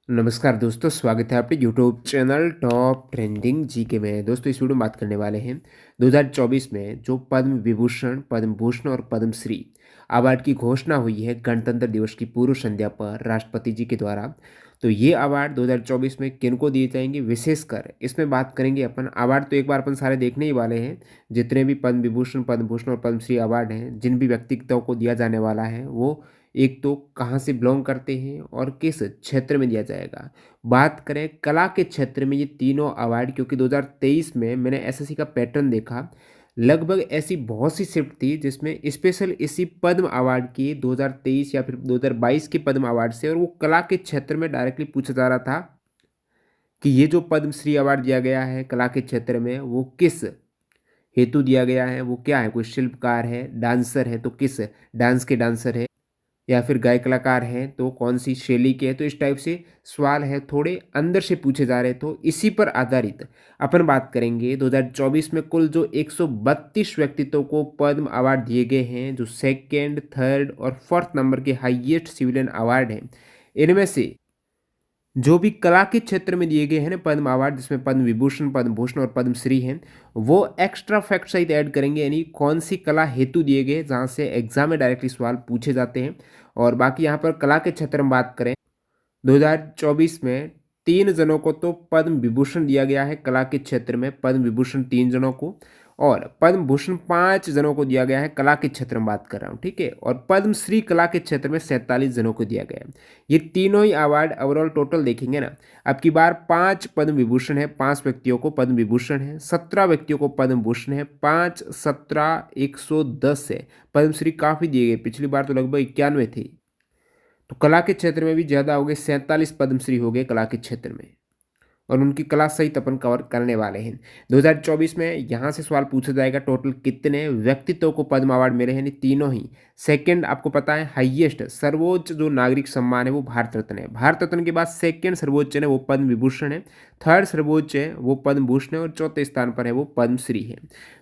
नमस्कार दोस्तों, स्वागत है आपके YouTube channel top trending GK में। दोस्तों इस वीडियो में बात करने वाले हैं 2024 में जो पद्म विभूषण, पद्म भूषण और पद्मश्री अवार्ड की घोषणा हुई है गणतंत्र दिवस की पूर्व संध्या पर राष्ट्रपति जी के द्वारा। तो ये अवार्ड 2024 में किनको दिए जाएंगे, विशेषकर इसमें बात करेंगे अपन। अवार्ड तो एक बार अपन सारे देखने ही वाले हैं। जितने भी पद्म विभूषण, पद्म भूषण और पद्मश्री अवार्ड हैं, जिन भी व्यक्तित्वों को दिया जाने वाला है, वो एक तो कहाँ से बिलोंग करते हैं और किस क्षेत्र में दिया जाएगा। बात करें कला के क्षेत्र में, ये तीनों अवार्ड, क्योंकि 2023 में मैंने एसएससी का पैटर्न देखा, लगभग ऐसी बहुत सी शिफ्ट थी जिसमें स्पेशल इसी पद्म अवार्ड की 2023 या फिर 2022 के पद्म अवार्ड से, और वो कला के क्षेत्र में डायरेक्टली पूछा जा रहा था कि ये जो पद्मश्री अवार्ड दिया गया है कला के क्षेत्र में, वो किस हेतु दिया गया है, वो क्या है। कोई शिल्पकार है, डांसर है तो किस डांस के डांसर है, या फिर गायक कलाकार हैं तो कौन सी शैली के हैं। तो इस टाइप से सवाल है, थोड़े अंदर से पूछे जा रहे। तो इसी पर आधारित अपन बात करेंगे 2024 में कुल जो 132 व्यक्तित्वों को पद्म अवार्ड दिए गए हैं, जो सेकंड, थर्ड और फोर्थ नंबर के हाईएस्ट सिविलियन अवार्ड हैं। इनमें से जो भी कला के क्षेत्र में दिए गए हैं ना पद्म अवार्ड, जिसमें पद्म विभूषण, पद्म भूषण और पद्मश्री हैं, वो एक्स्ट्रा फैक्ट सहित ऐड करेंगे, यानी कौन सी कला हेतु दिए गए जहाँ से एग्जाम में डायरेक्टली सवाल पूछे जाते हैं। और बाकी यहाँ पर कला के क्षेत्र में बात करें, 2024 में 3 जनों को तो पद्म विभूषण दिया गया है कला के क्षेत्र में, पद्म विभूषण 3 जनों को, और पद्म भूषण 5 जनों को दिया गया है कला के क्षेत्र में बात कर रहा हूँ, ठीक है। और पद्मश्री कला के क्षेत्र में 47 जनों को दिया गया है। ये तीनों ही अवार्ड ओवरऑल टोटल देखेंगे ना, अब की बार 5 पद्म विभूषण है, 5 व्यक्तियों को पद्म विभूषण है, 17 व्यक्तियों को पद्म भूषण है, 5 17 110 है। पद्मश्री काफ़ी दिए गए, पिछली बार तो लगभग 91 थे। तो कला के क्षेत्र में भी ज़्यादा हो गए, 47 पद्मश्री हो गए कला के क्षेत्र में, और उनकी कला सहित अपन कवर करने वाले हैं। 2024 में यहाँ से सवाल पूछा जाएगा टोटल कितने व्यक्तित्वों को पद्म अवार्ड मिले हैं, यानी तीनों ही। सेकंड आपको पता है हाईएस्ट सर्वोच्च जो नागरिक सम्मान है वो भारत रत्न है। भारत रत्न के बाद सेकंड सर्वोच्च है वो पद्म विभूषण है, थर्ड सर्वोच्च है वो पद्म भूषण है, और चौथे स्थान पर है वो पद्मश्री है।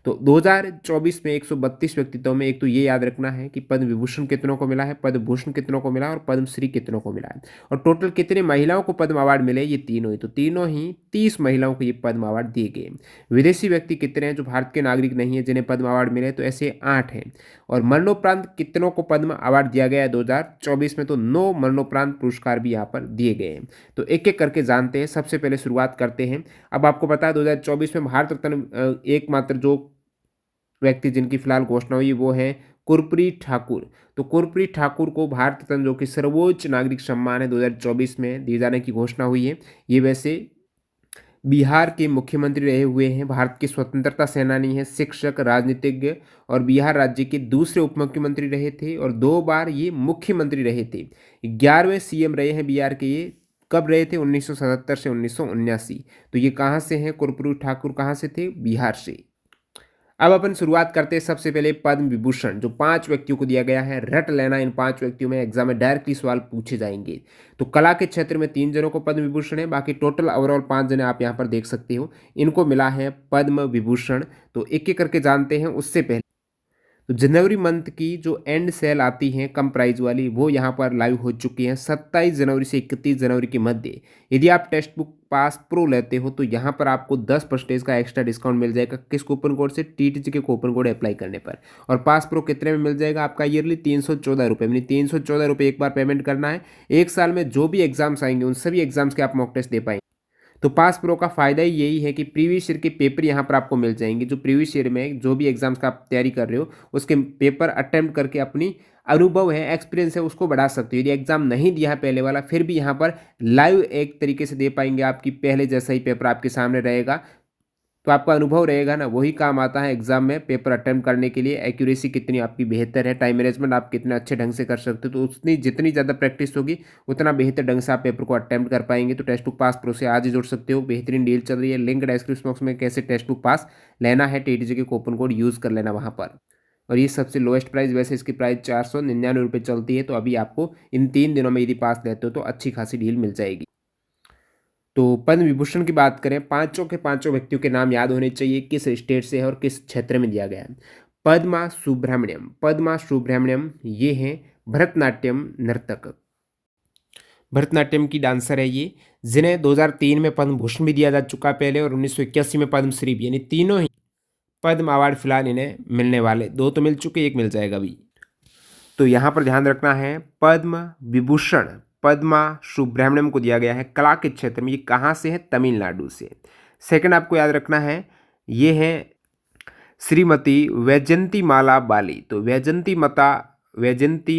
तो 2024 में 132 व्यक्तित्वों में एक तो ये याद रखना है कि पद्म विभूषण कितनों को मिला है, पद्म भूषण कितनों को मिला है, और पद्मश्री कितनों को मिला है। और टोटल कितने महिलाओं को पद्म अवार्ड मिले, ये तीनों ही। तो तीनों ही 30 महिलाओं को ये पद्म अवार्ड दिए गए। विदेशी व्यक्ति कितने हैं जो भारत के नागरिक नहीं है जिन्हें पद्म अवार्ड मिले, तो ऐसे 8 हैं। और मरणोपरांत कितनों को पद्म अवार्ड दिया गया है 2024 में, तो 9 मरणोपरांत पुरस्कार भी यहाँ पर दिए गए हैं। तो एक एक करके जानते हैं। सबसे पहले शुरुआत करते हैं। अब आपको पता है 2024 में भारत रत्न एकमात्र जो व्यक्ति जिनकी फिलहाल घोषणा हुई वो है गुरप्रीत ठाकुर। तो गुरप्रीत ठाकुर को भारत रत्न, जो कि सर्वोच्च नागरिक सम्मान है, 2024 में दिए जाने की घोषणा हुई है। ये वैसे बिहार के मुख्यमंत्री रहे हुए हैं, भारत के स्वतंत्रता सेनानी हैं, शिक्षक, राजनीतिज्ञ, और बिहार राज्य के दूसरे उप मुख्यमंत्री रहे थे, और 2 बार ये मुख्यमंत्री रहे थे। 11वें सीएम रहे हैं बिहार के ये। कब रहे थे? 1977 से 1979। तो ये कहाँ से हैं? गुरप्रीत ठाकुर कहाँ से थे? बिहार से। अब अपन शुरुआत करते हैं सबसे पहले पद्म विभूषण, जो 5 व्यक्तियों को दिया गया है। रट लेना, इन 5 व्यक्तियों में एग्जाम में डायरेक्टली सवाल पूछे जाएंगे। तो कला के क्षेत्र में 3 जनों को पद्म विभूषण है, बाकी टोटल ओवरऑल 5 जने आप यहाँ पर देख सकते हो, इनको मिला है पद्म विभूषण। तो एक एक करके जानते हैं। उससे पहले तो जनवरी मंथ की जो एंड सेल आती है कम प्राइस वाली, वो यहाँ पर लाइव हो चुकी है 27 जनवरी से 31 जनवरी के मध्य। यदि आप टेक्स्ट बुक पास प्रो लेते हो तो यहाँ पर आपको 10% का एक्स्ट्रा डिस्काउंट मिल जाएगा। किस कूपन कोड से? टीटीजी के कूपन कोड अप्लाई करने पर। और पास प्रो कितने में मिल जाएगा आपका? ईयरली 314 रुपये, यानी 314 रुपये एक बार पेमेंट करना है। एक साल में जो भी एग्जाम्स आएंगे उन सभी एग्जाम्स के आप मॉक टेस्ट दे पाएंगे। तो पास प्रो का फ़ायदा ही यही है कि प्रीवियस ईयर के पेपर यहाँ पर आपको मिल जाएंगे। जो प्रीवियस ईयर में जो भी एग्जाम्स का आप तैयारी कर रहे हो उसके पेपर अटेम्प्ट करके अपनी अनुभव है, एक्सपीरियंस है, उसको बढ़ा सकते हो। यदि एग्जाम नहीं दिया है पहले वाला, फिर भी यहाँ पर लाइव एक तरीके से दे पाएंगे, आपकी पहले जैसा ही पेपर आपके सामने रहेगा। तो आपका अनुभव रहेगा ना, वही काम आता है एग्जाम में पेपर अटेम्प्ट करने के लिए। एक्यूरेसी कितनी आपकी बेहतर है, टाइम मैनेजमेंट आप कितने अच्छे ढंग से कर सकते हो, तो उतनी जितनी ज़्यादा प्रैक्टिस होगी उतना बेहतर ढंग से आप पेपर को अटेम्प्ट कर पाएंगे। तो टेक्स्ट बुक पास प्रो से आज ही जुड़ सकते हो, बेहतरीन डील चल रही है। लिंक डिस्क्रिप्शन बॉक्स में, कैसे टेक्स्ट बुक पास लेना है, टीटीजी के कूपन कोड यूज़ कर लेना वहाँ पर। और ये सबसे लोएस्ट प्राइस, वैसे इसकी प्राइस 499 रुपये चलती है। तो अभी आपको इन 3 दिनों में यदि पास लेते हो तो अच्छी खासी डील मिल जाएगी। तो पद्म विभूषण की बात करें, पांचों के पांचों व्यक्तियों के नाम याद होने चाहिए, किस स्टेट से है और किस क्षेत्र में दिया गया है। पद्मा सुब्रमण्यम, पद्मा सुब्रमण्यम ये हैं भरतनाट्यम नर्तक। भरतनाट्यम की डांसर है ये, जिन्हें 2003 में पद्म भूषण भी दिया जा चुका है पहले, और 1981 में पद्मश्री भी, यानी तीनों ही पद्म अवार्ड फिलहाल इन्हें मिलने वाले। 2 तो मिल चुके, 1 मिल जाएगा अभी। तो यहाँ पर ध्यान रखना है, पद्म विभूषण पद्मा सुब्रमण्यम को दिया गया है कला के क्षेत्र में। ये कहाँ से है? तमिलनाडु से। सेकंड आपको याद रखना है, ये है श्रीमती वैजयंती माला बाली। तो वैजयंती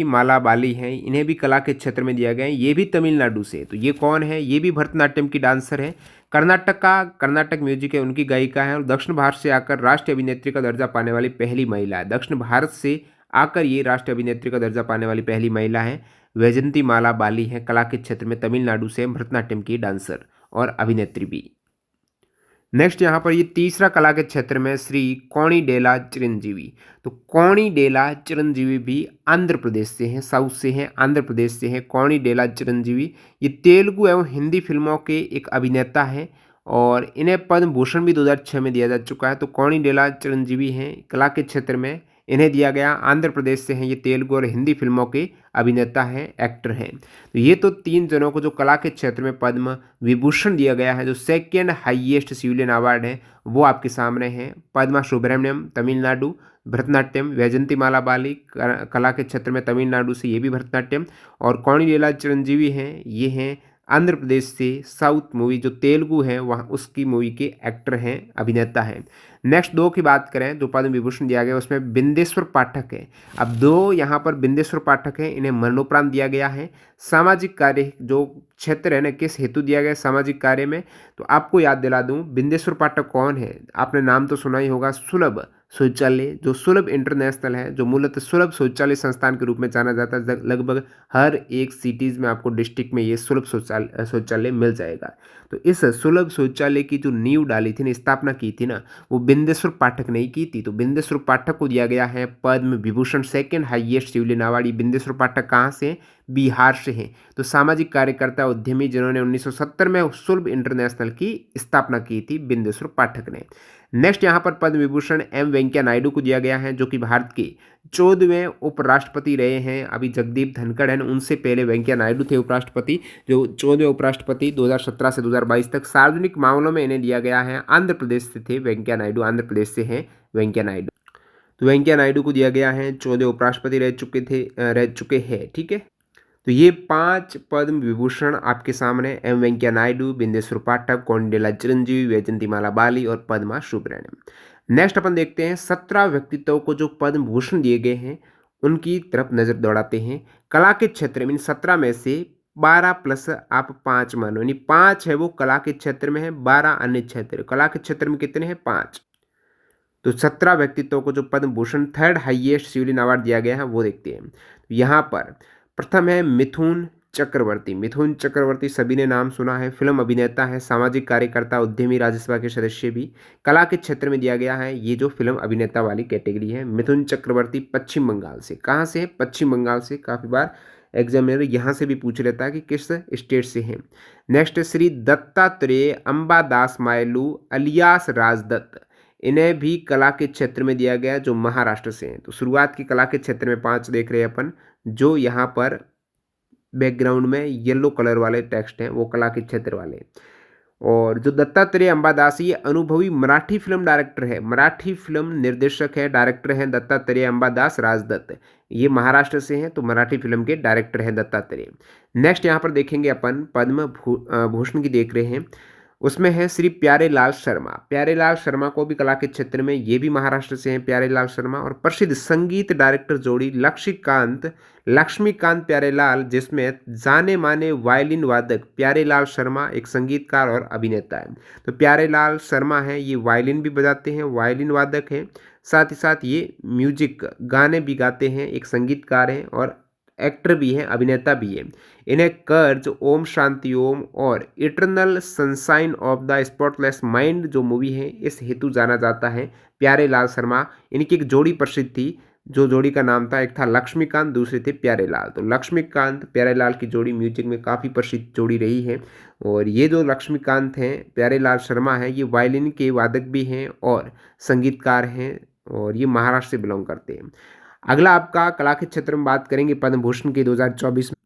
माला बाली हैं, इन्हें भी कला के क्षेत्र में दिया गया है, ये भी तमिलनाडु से। तो ये कौन है? ये भी भरतनाट्यम की डांसर है, कर्नाटक म्यूजिक है उनकी गायिका है, और दक्षिण भारत से आकर राष्ट्रीय अभिनेत्री का दर्जा पाने वाली पहली महिला है। दक्षिण भारत से आकर ये राष्ट्रीय अभिनेत्री का दर्जा पाने वाली पहली महिला है। वैजयंती माला बाली है, कला के क्षेत्र में तमिलनाडु से, भरतनाट्यम की डांसर और अभिनेत्री भी। नेक्स्ट यहाँ पर ये तीसरा कला के क्षेत्र में श्री कोणिडेला चिरंजीवी। तो कोणिडेला चिरंजीवी भी आंध्र प्रदेश से हैं, साउथ से हैं, आंध्र प्रदेश से हैं। कोणिडेला चिरंजीवी ये तेलुगु एवं हिंदी फिल्मों के एक अभिनेता हैं, और इन्हें पद्म भूषण भी 2006 में दिया जा चुका है। तो कोणिडेला चिरंजीवी हैं, कला के क्षेत्र में इन्हें दिया गया। आंध्र प्रदेश से हैं, ये तेलुगु और हिंदी फिल्मों के अभिनेता हैं, एक्टर हैं। तो ये तो 3 जनों को जो कला के क्षेत्र में पद्म विभूषण दिया गया है, जो सेकेंड हाईएस्ट सिविलियन अवार्ड है, वो आपके सामने है। पद्मा सुब्रमण्यम तमिलनाडु, भरतनाट्यम वैजयंती माला बाली कला के क्षेत्र में तमिलनाडु से, ये भी भरतनाट्यम, और कोणिडेला चिरंजीवी हैं, ये हैं आंध्र प्रदेश से। साउथ मूवी जो तेलुगु है वहाँ उसकी मूवी के एक्टर हैं, अभिनेता हैं। नेक्स्ट 2 की बात करें, जो पद्म विभूषण दिया गया उसमें बिंदेश्वर पाठक है। अब 2 यहाँ पर बिंदेश्वर पाठक हैं, इन्हें मरणोपरांत दिया गया है। सामाजिक कार्य जो क्षेत्र है ना, किस हेतु दिया गया सामाजिक कार्य में, तो आपको याद दिला दूं, बिंदेश्वर पाठक कौन है? आपने नाम तो सुना ही होगा, सुलभ शौचालय, जो सुलभ इंटरनेशनल है, जो मूलतः सुलभ शौचालय संस्थान के रूप में जाना जाता है। लगभग हर एक सिटीज़ में आपको डिस्ट्रिक्ट में ये सुलभ शौचालय मिल जाएगा। तो इस सुलभ शौचालय की जो नींव डाली थी ना, स्थापना की थी ना, वो बिंदेश्वर पाठक ने ही की थी। तो बिंदेश्वर पाठक को दिया गया है Padma Vibhushan, second highest civilian award. Bindeshwar Pathak कहाँ से? बिहार से हैं। तो सामाजिक कार्यकर्ता उद्यमी जिन्होंने 1970 में सुलभ इंटरनेशनल की स्थापना की थी, बिंदेश्वर पाठक ने। नेक्स्ट यहाँ पर पद्म विभूषण एम वेंकैया नायडू को दिया गया है, जो कि भारत के 14वें उपराष्ट्रपति रहे हैं। अभी जगदीप धनखड़ हैं, उनसे पहले वेंकैया नायडू थे उपराष्ट्रपति, जो 14वें उपराष्ट्रपति 2017 से 2022 तक। सार्वजनिक मामलों में इन्हें दिया गया है। आंध्र प्रदेश से थे वेंकैया नायडू, आंध्र प्रदेश से हैं वेंकैया नायडू। तो वेंकैया नायडू को दिया गया है, 14 उपराष्ट्रपति रह चुके हैं, ठीक है। तो ये 5 पद्म विभूषण आपके सामने, एम वेंकैया नायडू, बिंदेश्वर पाठक, कोंडेला चिरंजीवी, वैजयंती माला बाली और पद्मा सुब्रमण्यम। नेक्स्ट अपन देखते हैं 17 व्यक्तित्वों को जो पद्म भूषण दिए गए हैं उनकी तरफ नजर दौड़ाते हैं। कला के क्षेत्र में इन 17 में से 12 प्लस आप 5 मानो, यानी 5 है वो कला के क्षेत्र में है, 12 अन्य क्षेत्र। कला के क्षेत्र में कितने हैं? 5। तो 17 व्यक्तित्वों को जो Padma Bhushan third highest civilian award दिया गया है वो देखते हैं। यहाँ पर प्रथम है मिथुन चक्रवर्ती। मिथुन चक्रवर्ती सभी ने नाम सुना है, फिल्म अभिनेता है, सामाजिक कार्यकर्ता, उद्यमी, राज्यसभा के सदस्य भी। कला के क्षेत्र में दिया गया है, ये जो फिल्म अभिनेता वाली कैटेगरी है। मिथुन चक्रवर्ती पश्चिम बंगाल से। कहाँ से है? पश्चिम बंगाल से। काफ़ी बार एग्जामिनर यहाँ से भी पूछ लेता है कि किस स्टेट से हैं। नेक्स्ट श्री दत्तात्रेय अंबादास मायलू अलियास राजदत्त, इन्हें भी कला के क्षेत्र में दिया गया, जो महाराष्ट्र से हैं। तो शुरुआत की कला के क्षेत्र में 5 देख रहे हैं अपन, जो यहाँ पर बैकग्राउंड में येलो कलर वाले टेक्स्ट हैं वो कला के क्षेत्र वाले। और जो दत्तात्रेय अंबादास, ये अनुभवी मराठी फिल्म डायरेक्टर है, मराठी फिल्म निर्देशक है, डायरेक्टर हैं दत्तात्रेय अंबादास राजदत्त। ये महाराष्ट्र से हैं, तो मराठी फिल्म के डायरेक्टर हैं दत्तात्रेय। नेक्स्ट यहाँ पर देखेंगे अपन पद्म भूषण की देख रहे हैं, उसमें है श्री प्यारेलाल शर्मा। प्यारेलाल शर्मा को भी कला के क्षेत्र में, ये भी महाराष्ट्र से हैं प्यारेलाल शर्मा। और प्रसिद्ध संगीत डायरेक्टर जोड़ी लक्ष्मीकांत प्यारेलाल, जिसमें जाने माने वायलिन वादक प्यारेलाल शर्मा एक संगीतकार और अभिनेता है। तो प्यारेलाल शर्मा है, ये वायलिन भी बजाते हैं, वायलिन वादक हैं, साथ ही साथ ये म्यूजिक गाने भी गाते हैं, एक संगीतकार हैं और एक्टर भी हैं, अभिनेता भी हैं। इन्हें कर्ज, ओम शांति ओम और eternal sunshine of the spotless mind जो मूवी है इस हेतु जाना जाता है। प्यारेलाल शर्मा, इनकी एक जोड़ी प्रसिद्ध थी, जो जोड़ी का नाम था, एक था लक्ष्मीकांत, दूसरे थे प्यारेलाल। तो लक्ष्मीकांत प्यारेलाल की जोड़ी म्यूजिक में काफ़ी प्रसिद्ध जोड़ी रही है। और ये जो लक्ष्मीकांत हैं, प्यारेलाल शर्मा हैं, ये वायलिन के वादक भी हैं और संगीतकार हैं, और ये महाराष्ट्र से बिलोंग करते हैं। अगला आपका कला के क्षेत्र में बात करेंगे पद्म भूषण के 2024 में।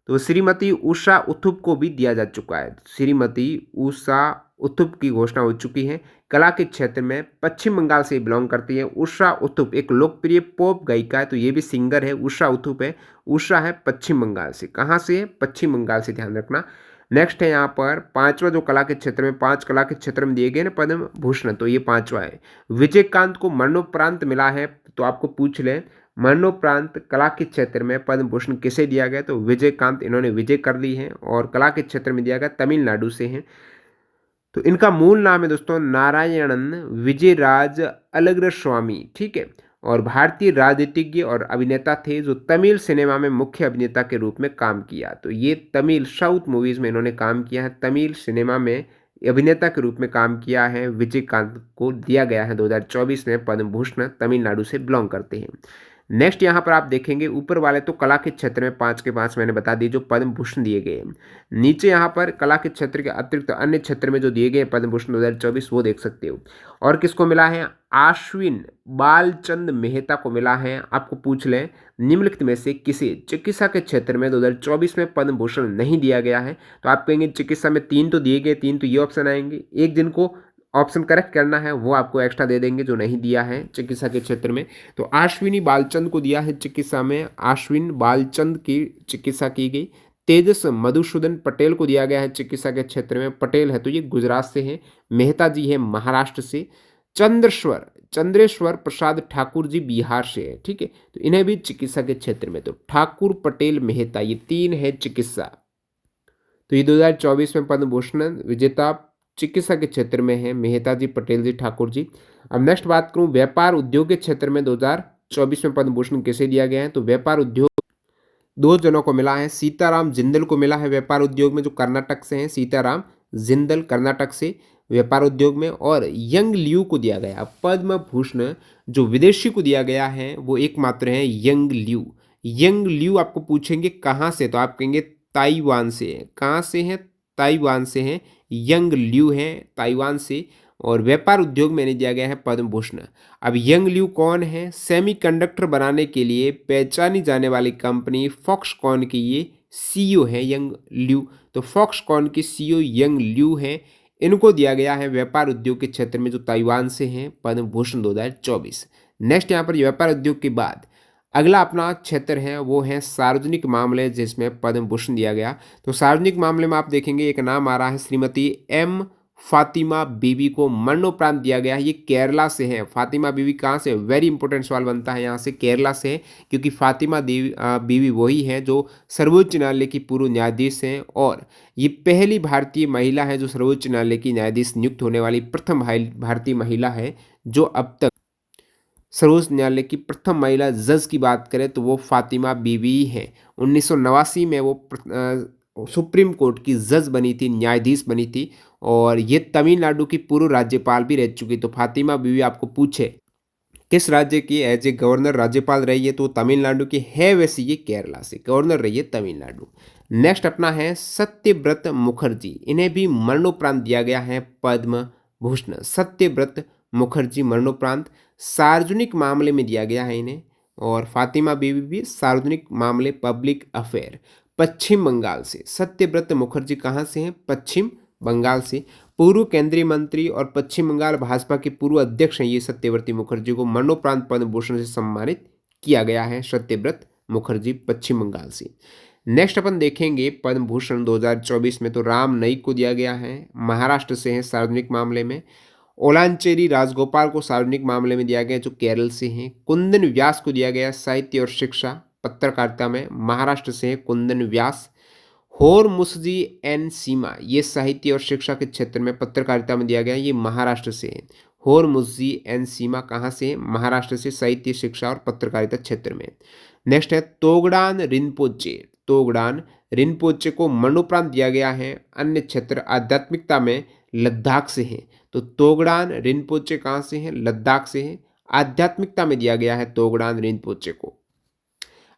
तो श्रीमती उषा उथुप को भी दिया जा चुका है। श्रीमती उषा उथुप की घोषणा हो चुकी है। कला के क्षेत्र में पश्चिम बंगाल से बिलोंग करती है। उषा उथुप एक लोकप्रिय पॉप गायिका है, तो ये भी सिंगर है, उषा उथुप है। उषा है पश्चिम बंगाल से। कहाँ से है? पश्चिम बंगाल से, ध्यान रखना। नेक्स्ट है यहाँ पर पांचवा, जो कला के क्षेत्र में, 5 कला के क्षेत्र में दिए गए ना पद्म भूषण, तो ये पांचवा है। विजयकांत को मरणोपरांत मिला है, तो आपको पूछ लें मरणोपरांत कला के क्षेत्र में पद्म भूषण किसे दिया गया? तो विजयकांत, इन्होंने विजय कर ली है और कला के क्षेत्र में दिया गया, तमिलनाडु से है। तो इनका मूल नाम है दोस्तों नारायणन विजयराज अलगर स्वामी, ठीक है। और भारतीय राजनीतिज्ञ और अभिनेता थे जो तमिल सिनेमा में मुख्य अभिनेता के रूप में काम किया। तो ये तमिल साउथ मूवीज में इन्होंने काम किया है, तमिल सिनेमा में अभिनेता के रूप में काम किया है। विजयकांत को दिया गया है 2024 में पद्म भूषण, तमिलनाडु से बिलोंग करते हैं। नेक्स्ट यहाँ पर आप देखेंगे ऊपर वाले तो कला के क्षेत्र में 5 के 5 मैंने बता दी जो पद्म भूषण दिए गए हैं। नीचे यहाँ पर कला के क्षेत्र के अतिरिक्त अन्य क्षेत्र में जो दिए गए पद्म भूषण 2024 वो देख सकते हो। और किसको मिला है? आश्विन बालचंद मेहता को मिला है। आपको पूछ लें निम्नलिखित में से किसे चिकित्सा के क्षेत्र में 2024 में पद्म भूषण नहीं दिया गया है? तो आप कहेंगे चिकित्सा में 3 तो दिए गए, 3 तो ये ऑप्शन आएंगे, एक जिनको ऑप्शन करेक्ट करना है वो आपको एक्स्ट्रा दे देंगे जो नहीं दिया है चिकित्सा के क्षेत्र में। तो अश्विनी बालचंद को दिया है चिकित्सा में, अश्विन बालचंद की चिकित्सा की गई। तेजस मधुसूदन पटेल को दिया गया है चिकित्सा के क्षेत्र में, पटेल है तो ये गुजरात से है। मेहता जी है महाराष्ट्र से। चंद्रेश्वर प्रसाद ठाकुर जी बिहार से है, ठीक है। तो इन्हें भी चिकित्सा के क्षेत्र में, तो ठाकुर पटेल मेहता ये 3 है चिकित्सा। तो ये 2024 में पद्म भूषण विजेता चिकित्सा के क्षेत्र में है मेहता जी, पटेल जी, ठाकुर जी। अब नेक्स्ट बात करूं व्यापार उद्योग के क्षेत्र में 2024 में पद्म भूषण किसे दिया गया है? तो व्यापार उद्योग 2 जनों को मिला है। सीताराम जिंदल को मिला है व्यापार उद्योग में, जो कर्नाटक से हैं। सीताराम जिंदल कर्नाटक से व्यापार उद्योग में। और यंग लियू को दिया गया पद्म भूषण, जो विदेशी को दिया गया है वो एकमात्र है यंग लियू। यंग लियू आपको पूछेंगे कहाँ से, तो आप कहेंगे ताइवान से। कहाँ से हैं? ताइवान से हैं। यंग लियू हैं ताइवान से। और व्यापार उद्योग में इन्हें दिया गया है पद्म भूषण। अब यंग लियू कौन है? सेमीकंडक्टर बनाने के लिए पहचानी जाने वाली कंपनी फॉक्सकॉन की ये सीईओ है यंग लियू। तो फॉक्सकॉन की सीईओ यंग लियू है। इनको दिया गया है व्यापार उद्योग के क्षेत्र में, जो ताइवान से हैं, पद्म भूषण 2024। नेक्स्ट यहाँ पर व्यापार उद्योग के बाद अगला अपना क्षेत्र है वो है सार्वजनिक मामले, जिसमें पद्म भूषण दिया गया। तो सार्वजनिक मामले में आप देखेंगे एक नाम आ रहा है श्रीमती एम फातिमा बीवी को मरणोपरांत दिया गया है। ये केरला से है। फातिमा बीवी कहाँ से? वेरी इंपॉर्टेंट सवाल बनता है यहाँ से, केरला से है, क्योंकि फातिमा बीवी वही है जो सर्वोच्च न्यायालय की पूर्व न्यायाधीश हैं। और ये पहली भारतीय महिला है जो सर्वोच्च न्यायालय की न्यायाधीश नियुक्त होने वाली प्रथम भारतीय महिला है, जो अब तक सर्वोच्च न्यायालय की प्रथम महिला जज की बात करें तो वो फातिमा बीवी ही है। 1989 में वो सुप्रीम कोर्ट की जज बनी थी, न्यायाधीश बनी थी। और ये तमिलनाडु की पूर्व राज्यपाल भी रह चुकी। तो फातिमा बीवी आपको पूछे किस राज्य की एज ए गवर्नर राज्यपाल रही है, तो तमिलनाडु की है, वैसे ये केरला से गवर्नर रही है तमिलनाडु। नेक्स्ट अपना है सत्यव्रत मुखर्जी। इन्हें भी मरणोपरांत दिया गया है पद्म भूषण। सत्यव्रत मुखर्जी मरणोपरांत सार्वजनिक मामले में दिया गया है इन्हें। और फातिमा बीवी भी सार्वजनिक मामले पब्लिक अफेयर, पश्चिम बंगाल से। सत्यव्रत मुखर्जी कहाँ से हैं? पश्चिम बंगाल से। पूर्व केंद्रीय मंत्री और पश्चिम बंगाल भाजपा के पूर्व अध्यक्ष हैं ये सत्यव्रती मुखर्जी को मरणोपरांत पद्म भूषण से सम्मानित किया गया है। सत्यव्रत मुखर्जी पश्चिम बंगाल से। नेक्स्ट अपन देखेंगे पद्म भूषण 2024 में, तो राम नाईक को दिया गया है, महाराष्ट्र से हैं सार्वजनिक मामले में। ओलांचेरी राजगोपाल को सार्वजनिक मामले में दिया गया जो केरल से हैं। कुंदन व्यास को दिया गया साहित्य और शिक्षा पत्रकारिता में, महाराष्ट्र से हैं कुंदन व्यास। होरमुसजी एन सीमा ये साहित्य और शिक्षा के क्षेत्र में पत्रकारिता में दिया गया, ये महाराष्ट्र से है। होरमुसजी एन सीमा कहाँ से? महाराष्ट्र से, साहित्य शिक्षा और पत्रकारिता क्षेत्र में। नेक्स्ट है तोगड़ान रिनपोचे। तोगड़ान रिनपोचे को मरणोपरांत दिया गया है। अन्य क्षेत्र आध्यात्मिकता में लद्दाख से है। तो तोगड़ान रिनपोचे कहाँ से हैं? लद्दाख से हैं। आध्यात्मिकता में दिया गया है तोगड़ान रिनपोचे को।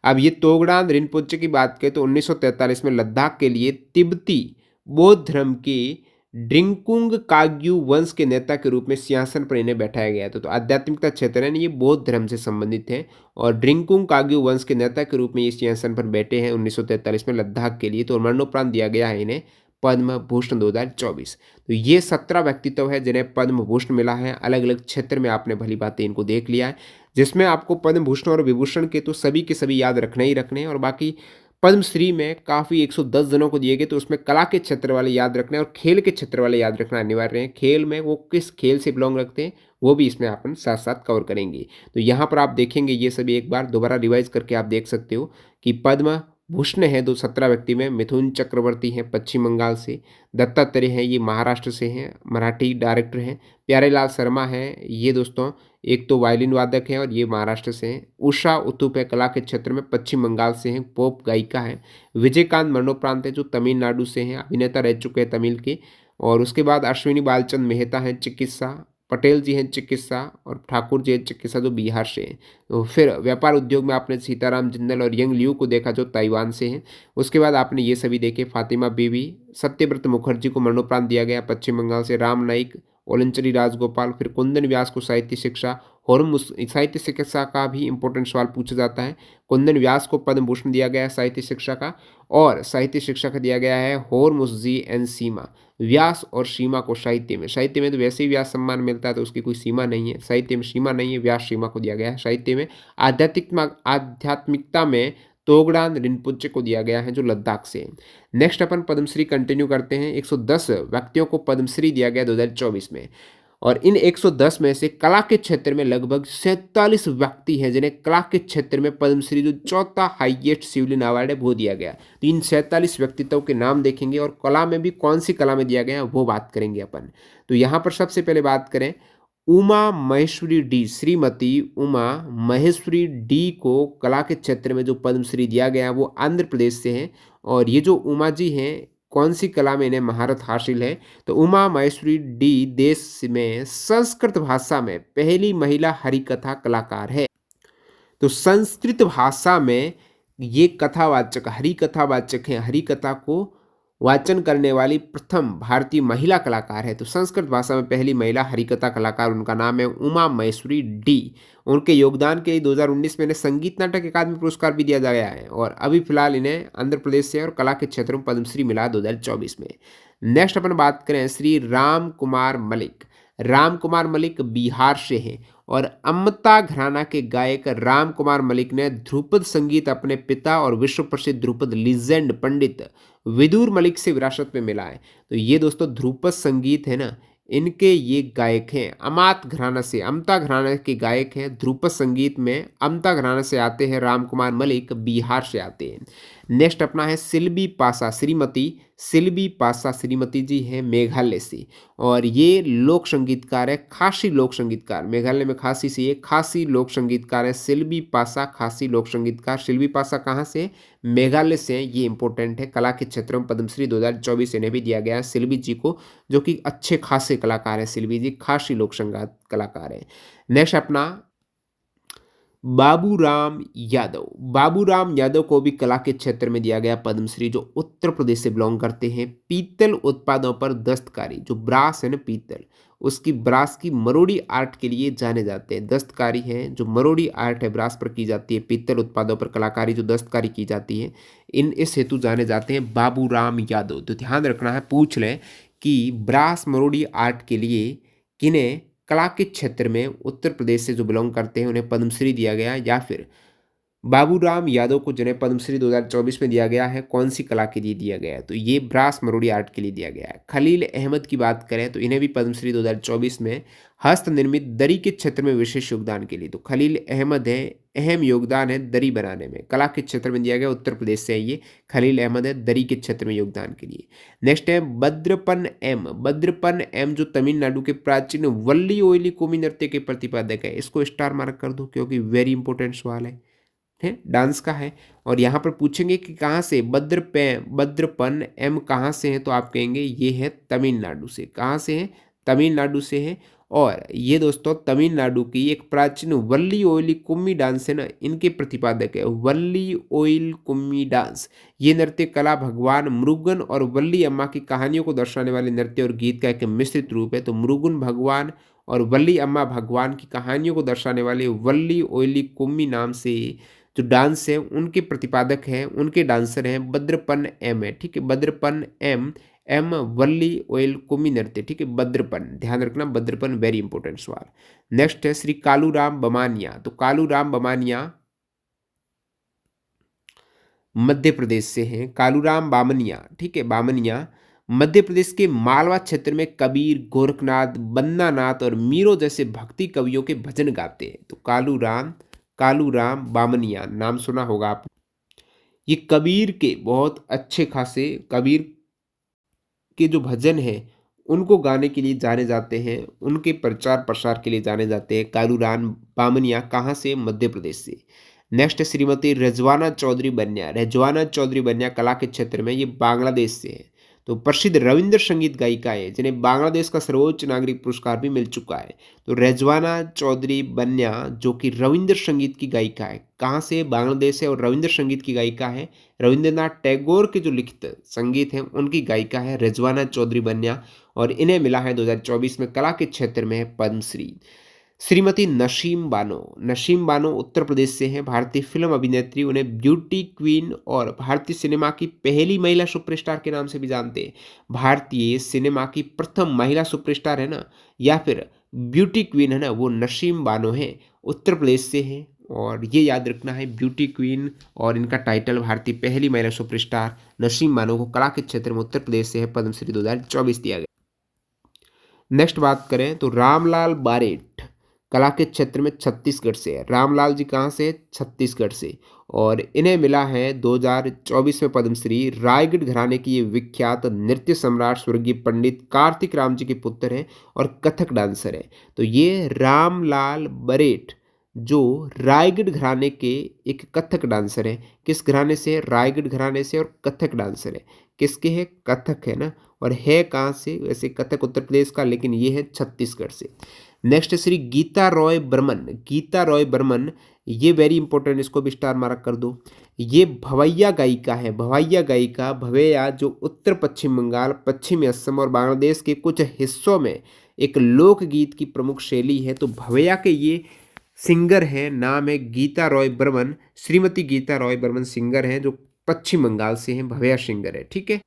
अब ये तोगड़ान रिनपोचे की बात करें तो 1943 में लद्दाख के लिए तिब्बती बौद्ध धर्म के ड्रिंकुंग काग्यू वंश के नेता के रूप में सिंहासन पर इन्हें बैठाया गया था। तो आध्यात्मिकता क्षेत्र है ना, ये बौद्ध धर्म से संबंधित है और ड्रिंकुंग काग्यू वंश के नेता के रूप में ये सिंहासन पर बैठे हैं 1943 में लद्दाख के लिए। तो मरणोपरांत दिया गया है इन्हें पद्म भूषण 2024। तो ये 17 व्यक्तित्व है जिन्हें पद्म भूषण मिला है। अलग अलग क्षेत्र में आपने भली बातें इनको देख लिया है, जिसमें आपको पद्म भूषण और विभूषण के तो सभी के सभी याद रखने ही रखने हैं, और बाकी पद्मश्री में काफ़ी 110 जनों को दिए गए, तो उसमें कला के क्षेत्र वाले याद रखना है और खेल के क्षेत्र वाले याद रखना अनिवार्य है। खेल में वो किस खेल से बिलोंग रखते हैं वो भी इसमें अपन साथ साथ कवर करेंगे। तो यहाँ पर आप देखेंगे ये सभी एक बार दोबारा रिवाइज करके आप देख सकते हो कि पद्म भूषण है 217 व्यक्ति में। मिथुन चक्रवर्ती हैं पश्चिम बंगाल से, दत्तात्रेय हैं ये महाराष्ट्र से हैं, मराठी डायरेक्टर हैं। प्यारेलाल शर्मा हैं ये दोस्तों, एक तो वायलिन वादक हैं और ये महाराष्ट्र से हैं। उषा उत्थुप है कला के क्षेत्र में, पश्चिम बंगाल से हैं, पॉप गायिका है। विजयकांत मरणोपरांत है जो तमिलनाडु से हैं, अभिनेता रह चुके हैं तमिल के। और उसके बाद अश्विनी बालचंद मेहता हैं चिकित्सा, पटेल जी हैं चिकित्सा, और ठाकुर जी हैं चिकित्सा जो बिहार से हैं। तो फिर व्यापार उद्योग में आपने सीताराम जिंदल और यंग लियू को देखा जो ताइवान से हैं। उसके बाद आपने ये सभी देखे, फातिमा बीवी, सत्यव्रत मुखर्जी को मरणोपरांत दिया गया पश्चिम बंगाल से, राम नाईक, ओलंचरी राजगोपाल, फिर कुंदन व्यास को साहित्य शिक्षा, और साहित्य शिक्षा का भी इंपॉर्टेंट सवाल पूछा जाता है। कुंदन व्यास को पद्म भूषण दिया गया है साहित्य शिक्षा का, और साहित्य शिक्षा का दिया गया है होरमुसजी एंड सीमा। व्यास और सीमा को साहित्य में तो वैसे ही व्यास सम्मान मिलता है तो उसकी कोई सीमा नहीं है, साहित्य में सीमा नहीं है, व्यास सीमा को दिया गया है साहित्य में। आध्यात्मिकता में तोगड़ान रिनपुच्चे को दिया गया है जो लद्दाख से है। नेक्स्ट अपन पद्मश्री कंटिन्यू करते हैं। 110 व्यक्तियों को पद्मश्री दिया गया 2024 में, और इन 110 में से कला के क्षेत्र में लगभग 47 व्यक्ति हैं जिन्हें कला के क्षेत्र में पद्मश्री जो चौथा हाईएस्ट सिविलियन अवार्ड है वो दिया गया। तो इन 47 व्यक्तित्व के नाम देखेंगे और कला में भी कौन सी कला में दिया गया वो बात करेंगे अपन। तो यहाँ पर सबसे पहले बात करें उमा महेश्वरी डी, श्रीमती उमा महेश्वरी डी को कला के क्षेत्र में जो पद्मश्री दिया गया वो आंध्र प्रदेश से हैं। और ये जो उमा जी हैं कौन सी कला में इन्हें महारत हासिल है, तो उमा महेश्वरी डी देश में संस्कृत भाषा में पहली महिला हरिकथा कलाकार है। तो संस्कृत भाषा में ये कथावाचक हरिकथावाचक हैं, हरिकथा को वाचन करने वाली प्रथम भारतीय महिला कलाकार है। तो संस्कृत भाषा में पहली महिला हरिकथा कलाकार, उनका नाम है उमा महेश्वरी डी। उनके योगदान के लिए 2019 में इन्हें संगीत नाटक अकादमी पुरस्कार भी दिया गया है, और अभी फिलहाल इन्हें आंध्र प्रदेश से और कला के क्षेत्र में पद्मश्री मिला 2024 में। नेक्स्ट अपन बात करें श्री राम कुमार मलिक। राम कुमार मलिक बिहार से हैं, और अमता घराना के गायक राम कुमार मलिक ने ध्रुपद संगीत अपने पिता और विश्व प्रसिद्ध ध्रुपद लीजेंड पंडित विदुर मलिक से विरासत में मिला है। तो ये दोस्तों ध्रुपद संगीत है ना, इनके ये गायक हैं अमात घराना से, अमता घराना के गायक हैं। ध्रुपद संगीत में अमता घराना से आते हैं राम कुमार मलिक, बिहार से आते हैं। नेक्स्ट अपना है सिल्बी पासा, श्रीमती सिल्बी पासा, श्रीमती जी हैं मेघालय से, और ये लोक संगीतकार है, खासी लोक संगीतकार, मेघालय में खासी से ये खासी लोक संगीतकार है सिल्बी पासा, खासी लोक संगीतकार। सिल्बी पासा कहाँ से, मेघालय से हैं, ये इंपॉर्टेंट है। कला के क्षेत्र में पद्मश्री 2024 इन्हें भी दिया गया है सिल्बी जी को, जो कि अच्छे खासे कलाकार हैं। सिल्बी जी खासी लोक संगीत कलाकार हैं। नेक्स्ट अपना बाबूराम यादव। बाबूराम यादव को भी कला के क्षेत्र में दिया गया पद्मश्री, जो उत्तर प्रदेश से बिलोंग करते हैं। पीतल उत्पादों पर दस्तकारी, जो ब्रास है ना पीतल, उसकी ब्रास की मरोड़ी आर्ट के लिए जाने जाते हैं। दस्तकारी है जो मरोड़ी आर्ट है ब्रास पर की जाती है, पीतल उत्पादों पर कलाकारी जो दस्तकारी की जाती है, इस हेतु जाने जाते हैं बाबूराम यादव। तो ध्यान रखना है, पूछ लें कि ब्रास मरोड़ी आर्ट के लिए किन्हें कला के क्षेत्र में उत्तर प्रदेश से जो बिलोंग करते हैं उन्हें पद्मश्री दिया गया, या फिर बाबूराम यादव को जिन्हें पद्मश्री 2024 में दिया गया है कौन सी कला के लिए दिया गया है, तो ये ब्रास मरोड़ी आर्ट के लिए दिया गया है। खलील अहमद की बात करें तो इन्हें भी पद्मश्री 2024 में हस्त निर्मित दरी के क्षेत्र में विशेष योगदान के लिए, तो खलील अहमद है, अहम योगदान है दरी बनाने में, कला के क्षेत्र में दिया गया, उत्तर प्रदेश से है ये। खलील अहमद है दरी के क्षेत्र में योगदान के लिए। नेक्स्ट है बद्रपन एम। बद्रपन एम जो तमिलनाडु के प्राचीन वल्ली ओइली कोमी नृत्य के प्रतिपादक है, इसको स्टार मार्क कर दो क्योंकि वेरी इंपॉर्टेंट सवाल है डांस का है। और यहाँ पर पूछेंगे कि कहाँ से बद्रपन एम कहाँ से है, तो आप कहेंगे ये है तमिलनाडु से। कहाँ से है, तमिलनाडु से है। और ये दोस्तों तमिलनाडु की एक प्राचीन वल्ली ओइली कुम्मी डांस है ना, इनके प्रतिपादक है। वल्ली ओइल कुम्मी डांस, ये नृत्य कला भगवान मुरुगन और वल्ली अम्मा की कहानियों को दर्शाने वाले नृत्य और गीत का एक मिश्रित रूप है। तो मुरुगन भगवान और वल्ली अम्मा भगवान की कहानियों को दर्शाने वाले वल्ली ओइली कुम्मी नाम से जो डांस है उनके प्रतिपादक हैं, उनके डांसर हैं भद्रपन एम है। ठीक है, भद्रपन एम, एम वल्ली ओयल कुमी नृत्य। ठीक है, भद्रपन, ध्यान रखना भद्रपन वेरी इंपॉर्टेंट सवाल। नेक्स्ट है श्री कालूराम बमानिया। तो कालूराम बमानिया मध्य प्रदेश से हैं। कालूराम बामनिया, ठीक है, बामनिया मध्य प्रदेश के मालवा क्षेत्र में कबीर, गोरखनाथ, बन्नानाथ और मीरो जैसे भक्ति कवियों के भजन गाते हैं। तो कालूराम, कालूराम बामनिया नाम सुना होगा आप। ये कबीर के बहुत अच्छे खासे कबीर के जो भजन हैं उनको गाने के लिए जाने जाते हैं, उनके प्रचार प्रसार के लिए जाने जाते हैं। कालूराम बामनिया कहाँ से? मध्य प्रदेश से। नेक्स्ट है श्रीमती रिजवाना चौधरी बन्या। रिजवाना चौधरी बन्या कला के क्षेत्र में, ये बांग्लादेश से है। तो प्रसिद्ध रविंद्र संगीत गायिका है जिन्हें बांग्लादेश का सर्वोच्च नागरिक पुरस्कार भी मिल चुका है। तो रिजवाना चौधरी बन्या जो कि रविंद्र संगीत की गायिका है, कहाँ से? बांग्लादेश है, और रविंद्र संगीत की गायिका है। रविंद्रनाथ टैगोर के जो लिखित संगीत हैं उनकी गायिका है रिजवाना चौधरी बन्या, और इन्हें मिला है 2024 में कला के क्षेत्र में है पद्मश्री। श्रीमती नसीम बानो। नसीम बानो उत्तर प्रदेश से हैं, भारतीय फिल्म अभिनेत्री। उन्हें ब्यूटी क्वीन और भारतीय सिनेमा की पहली महिला सुपरस्टार के नाम से भी जानते हैं। भारतीय सिनेमा की प्रथम महिला सुपरस्टार है ना, या फिर ब्यूटी क्वीन है ना, वो नसीम बानो है, उत्तर प्रदेश से हैं। और ये याद रखना है, ब्यूटी क्वीन और इनका टाइटल भारतीय पहली महिला सुपरस्टार नसीम बानो को कला के क्षेत्र में उत्तर प्रदेश से है पद्मश्री 2024 दिया गया। नेक्स्ट बात करें तो रामलाल बारेठ कला के क्षेत्र में छत्तीसगढ़ से है। रामलाल जी कहाँ से? छत्तीसगढ़ से। और इन्हें मिला है 2024 में पद्मश्री। रायगढ़ घराने की ये विख्यात नृत्य सम्राट स्वर्गीय पंडित कार्तिक राम जी के पुत्र हैं और कथक डांसर हैं। तो ये रामलाल बरेठ जो रायगढ़ घराने के एक कथक डांसर हैं। किस घराने से? रायगढ़ घराने से, और कथक डांसर है। किसके है? कथक है ना। और है कहाँ से? वैसे कथक उत्तर प्रदेश का, लेकिन ये है छत्तीसगढ़ से। नेक्स्ट श्री गीता रॉय बर्मन। गीता रॉय बर्मन, ये वेरी इंपॉर्टेंट, इसको भी स्टार मार्क कर दो। ये भवैया गायिका है। भवैया गायिका, भवैया जो उत्तर पश्चिम बंगाल, पश्चिमी असम और बांग्लादेश के कुछ हिस्सों में एक लोकगीत की प्रमुख शैली है। तो भवैया के ये सिंगर हैं, नाम है गीता रॉय बर्मन। श्रीमती गीता रॉय बर्मन सिंगर हैं जो पश्चिम बंगाल से हैं। भवैया सिंगर है, ठीक है।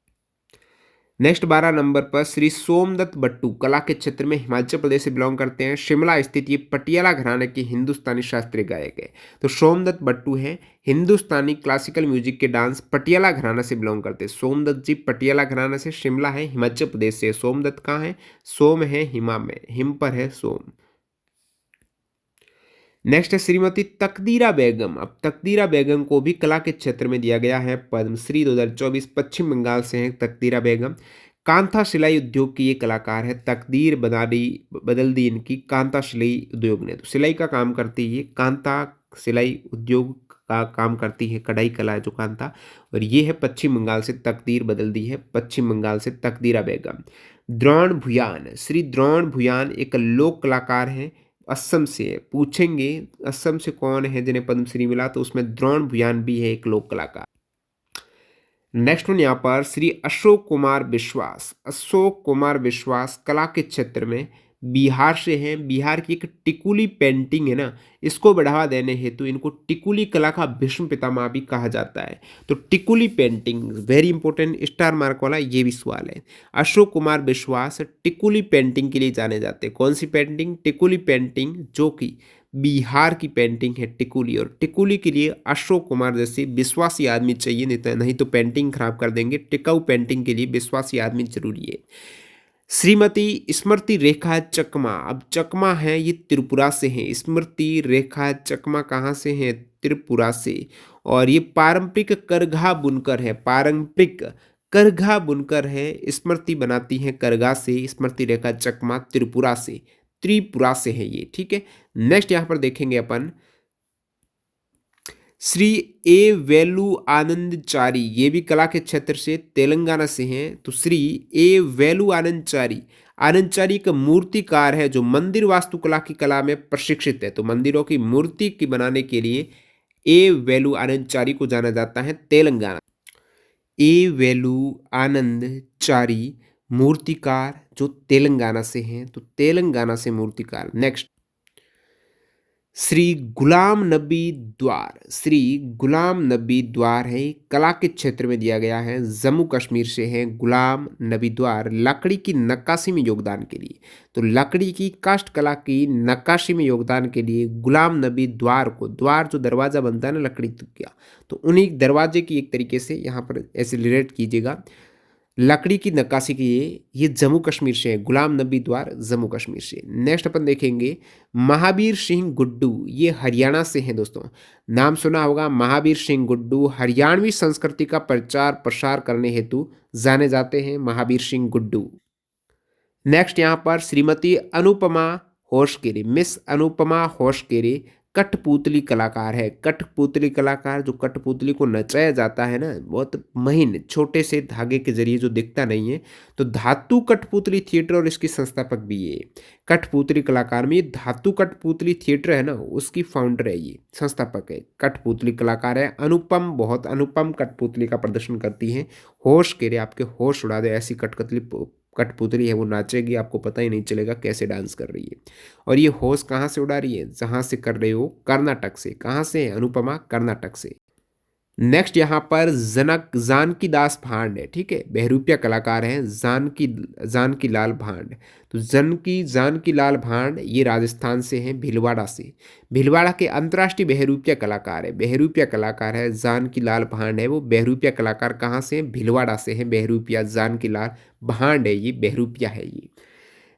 नेक्स्ट 12 नंबर पर श्री सोमदत्त बट्टू कला के क्षेत्र में हिमाचल प्रदेश से बिलोंग करते हैं। शिमला स्थित ये पटियाला घराने के हिंदुस्तानी शास्त्रीय गायक है। तो सोमदत्त बट्टू हैं, हिंदुस्तानी क्लासिकल म्यूजिक के डांस पटियाला घराना से बिलोंग करते हैं। सोमदत्त जी पटियाला घराना से, शिमला है, हिमाचल प्रदेश से। सोमदत्त कहाँ है? सोम है हिमा में, हिम पर है सोम। नेक्स्ट है श्रीमती तकदीरा बेगम। अब तकदीरा बेगम को भी कला के क्षेत्र में दिया गया है पद्मश्री 2024। पश्चिम बंगाल से हैं तकदीरा बेगम। कांथा सिलाई उद्योग की ये कलाकार है। तकदीर बदल दी इनकी कांता सिलाई उद्योग ने। तो सिलाई का काम करती है, कांता सिलाई उद्योग का काम करती है, कढ़ाई कला है जो कांता। और ये है पश्चिम बंगाल से, तकदीर बदल दी है पश्चिम बंगाल से तकदीरा बेगम। द्रोण भुयान, श्री द्रोण भुयान एक लोक कलाकार हैं, असम से है। पूछेंगे असम से कौन है जिन्हें पद्मश्री मिला, तो उसमें द्रोण भुयान भी है एक लोक कलाकार। नेक्स्ट वन यहाँ पर श्री अशोक कुमार विश्वास। अशोक कुमार विश्वास कला के क्षेत्र में बिहार से हैं। बिहार की एक टिकुली पेंटिंग है ना, इसको बढ़ावा देने हेतु इनको टिकुली कला का भीष्म पितामह भी कहा जाता है। तो टिकुली painting very important, star mark वाला ये भी सवाल है। अशोक कुमार विश्वास टिकुली पेंटिंग के लिए जाने जाते हैं। कौन सी पेंटिंग? टिकुली पेंटिंग, जो कि बिहार की पेंटिंग है टिकुली। और टिकुली के लिए अशोक कुमार जैसे विश्वासी आदमी चाहिए, नहीं तो पेंटिंग खराब कर देंगे। टिकाऊ पेंटिंग के लिए विश्वासी आदमी जरूरी है। श्रीमती स्मृति रेखा चकमा। अब चकमा है ये त्रिपुरा से हैं। स्मृति रेखा चकमा कहाँ से हैं? त्रिपुरा से। और ये पारंपरिक करघा बुनकर है। पारंपरिक करघा बुनकर है। स्मृति बनाती हैं करघा से। स्मृति रेखा चकमा त्रिपुरा से, त्रिपुरा से है ये, ठीक है। नेक्स्ट यहाँ पर देखेंगे अपन श्री ए वेलु आनंदचारी, ये भी कला के क्षेत्र से तेलंगाना से हैं। तो श्री ए वेलु आनंदचारी, आनंदचारी का मूर्तिकार है जो मंदिर वास्तुकला की कला में प्रशिक्षित है। तो मंदिरों की मूर्ति की बनाने के लिए ए वेलु आनंदचारी को जाना जाता है तेलंगाना। ए वेलु आनंदचारी मूर्तिकार जो तेलंगाना से हैं, तो तेलंगाना से मूर्तिकार। नेक्स्ट, श्री गुलाम नबी द्वार, श्री गुलाम नबी द्वार है, कला के क्षेत्र में दिया गया है, जम्मू कश्मीर से है। गुलाम नबी द्वार लकड़ी की नक्काशी में योगदान के लिए, तो लकड़ी की काष्ठ कला की नक्काशी में योगदान के लिए गुलाम नबी द्वार को, द्वार जो दरवाज़ा बनता है ना लकड़ी का, तो उन्हीं दरवाजे की एक तरीके से यहाँ पर ऐसे रिलेट कीजिएगा, लकड़ी की नक्काशी की ये जम्मू कश्मीर से है। गुलाम नबी द्वार जम्मू कश्मीर से। नेक्स्ट अपन देखेंगे महावीर सिंह गुड्डू, ये हरियाणा से हैं दोस्तों। नाम सुना होगा महावीर सिंह गुड्डू, हरियाणवी संस्कृति का प्रचार प्रसार करने हेतु जाने जाते हैं महावीर सिंह गुड्डू। नेक्स्ट यहाँ पर श्रीमती अनुपमा होशकेरे, मिस अनुपमा होशकेरे कठपुतली कलाकार है। कठपुतली कलाकार, जो कठपुतली को नचाया जाता है ना, बहुत महीन छोटे से धागे के जरिए जो दिखता नहीं है, तो धातु कठपुतली थिएटर और इसकी संस्थापक भी ये कठपुतली कलाकार में। ये धातु कठपुतली थिएटर है ना, उसकी फाउंडर है, ये संस्थापक है, कठपुतली कलाकार है। अनुपम, बहुत अनुपम कठपुतली का प्रदर्शन करती है। होश के रे, आपके होश उड़ा दे ऐसी कठपुतली है, वो नाचेगी, आपको पता ही नहीं चलेगा कैसे डांस कर रही है। और ये होश कहाँ से उड़ा रही है? जहाँ से कर रहे हो, कर्नाटक से। कहाँ से है अनुपमा? कर्नाटक से। नेक्स्ट यहाँ पर जानकी दास भांड है, ठीक है, बहरूपिया कलाकार हैं, जानकी लाल भांड। तो जानकी लाल भांड ये राजस्थान से हैं, भीलवाड़ा से। भीलवाड़ा के अंतर्राष्ट्रीय बहरूपिया कलाकार है, बहरूपिया कलाकार है जानकी लाल भांड है वो। बहरूपिया कलाकार कहाँ से हैं? भीलवाड़ा से हैं बहरूपिया, जानकी लाल भांड है ये, बहरूपिया है ये।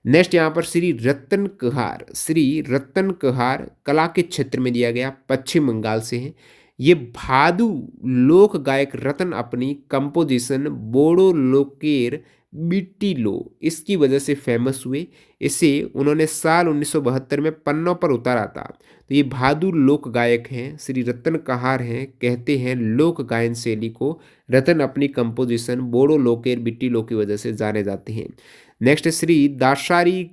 नेक्स्ट यहाँ पर श्री रतन कहार, श्री रतन कहार कला के क्षेत्र में दिया गया, पश्चिम बंगाल से हैं। ये भादु लोक गायक रतन अपनी कंपोजिशन बोडो लोकेर बिट्टी लो इसकी वजह से फेमस हुए। इसे उन्होंने साल 1972 में पन्नों पर उतारा था। तो ये भादु लोक गायक हैं, श्री रतन कहार हैं, कहते हैं लोक गायन शैली को। रतन अपनी कंपोजिशन बोडो लोकेर बिट्टी लो की वजह से जाने जाते हैं। नेक्स्ट श्री दाशारी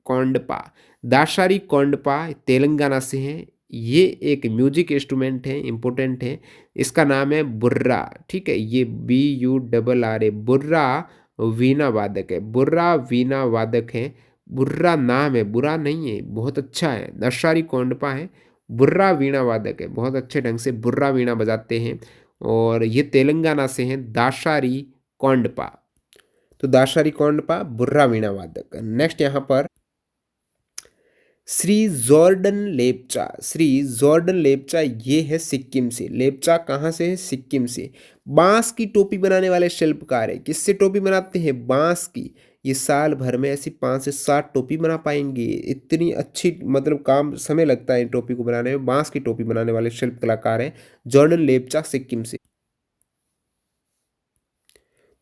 कोंडपा, दाशारी कोंडपा तेलंगाना से हैं। ये एक म्यूजिक इंस्ट्रूमेंट है, इम्पोर्टेंट है। इसका नाम है बुर्रा, ठीक है, ये BURRA, बुर्रा वीणा वादक है, बुर्रा वीणा वादक है। बुर्रा नाम है, बुरा नहीं है, बहुत अच्छा है। दाशारी कोंडपा है, बुर्रा वीणा वादक है, बहुत अच्छे ढंग से बुर्रा वीणा बजाते हैं। और ये तेलंगाना से हैं, दाशारी कोंडपा। तो दाशारी कोंडपा बुर्रा वीणा वादक। नेक्स्ट यहाँ पर श्री जॉर्डन लेप्चा, श्री जॉर्डन लेप्चा ये है सिक्किम से। लेप्चा कहाँ से है? सिक्किम से। बांस की टोपी बनाने वाले शिल्पकार है। किससे टोपी बनाते हैं? बांस की। ये साल भर में ऐसी 5 से 7 टोपी बना पाएंगे, इतनी अच्छी मतलब काम समय लगता है इन टोपी को बनाने में। बांस की टोपी बनाने वाले शिल्प कलाकार हैं जॉर्डन लेप्चा, सिक्किम से।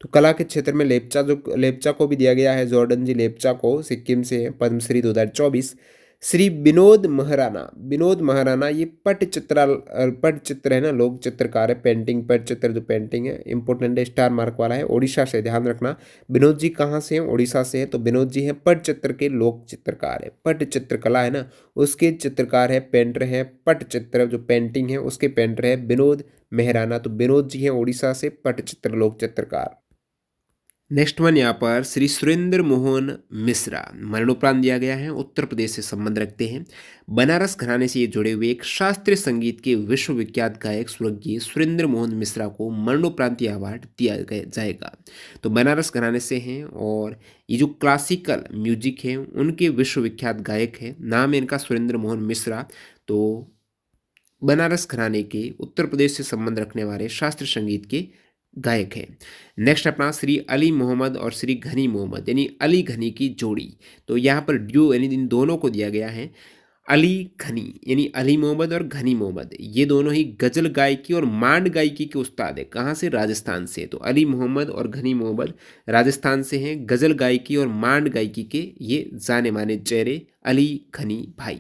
तो कला के क्षेत्र में लेप्चा को भी दिया गया है, जॉर्डन जी लेप्चा को, सिक्किम से है, पद्मश्री 2024। श्री विनोद महाराणा, विनोद महाराणा ये पटचित्र है ना, लोक चित्रकार है, पेंटिंग पटचित्र जो पेंटिंग है इंपॉर्टेंट है, स्टार मार्क वाला है, ओडिशा से, ध्यान रखना। विनोद जी कहाँ से हैं? ओडिशा से है। तो विनोद जी हैं पटचित्र के लोक चित्रकार है, पटचित्र कला है ना उसके चित्रकार है, पेंटर है। पटचित्र जो पेंटिंग है उसके पेंटर है विनोद मेहराना। तो विनोद जी हैं ओडिशा से, पटचित्र लोक चित्रकार। नेक्स्ट वन यहाँ पर श्री सुरेंद्र मोहन मिश्रा, मरणोपरांत दिया गया है, उत्तर प्रदेश से संबंध रखते हैं। बनारस घराने से ये जुड़े हुए एक शास्त्रीय संगीत के विश्वविख्यात गायक स्वर्गीय सुरेंद्र मोहन मिश्रा को मरणोपरांत अवार्ड दिया जाएगा। तो बनारस घराने से हैं और ये जो क्लासिकल म्यूजिक है उनके विश्वविख्यात गायक हैं, नाम है इनका सुरेंद्र मोहन मिश्रा। तो बनारस घराने के उत्तर प्रदेश से संबंध रखने वाले शास्त्रीय संगीत के गायक हैं। नेक्स्ट अपना श्री अली मोहम्मद और श्री घनी मोहम्मद यानी अली घनी की जोड़ी। तो यहाँ पर ड्यू यानी इन दोनों को दिया गया है। अली घनी यानी अली मोहम्मद और घनी मोहम्मद, ये दोनों ही गजल गायकी और मांड गायकी के उस्ताद है। कहाँ से? राजस्थान से। तो अली मोहम्मद और घनी मोहम्मद राजस्थान से हैं, गजल गायकी और मांड गायकी के ये जाने माने चेहरे अली घनी भाई।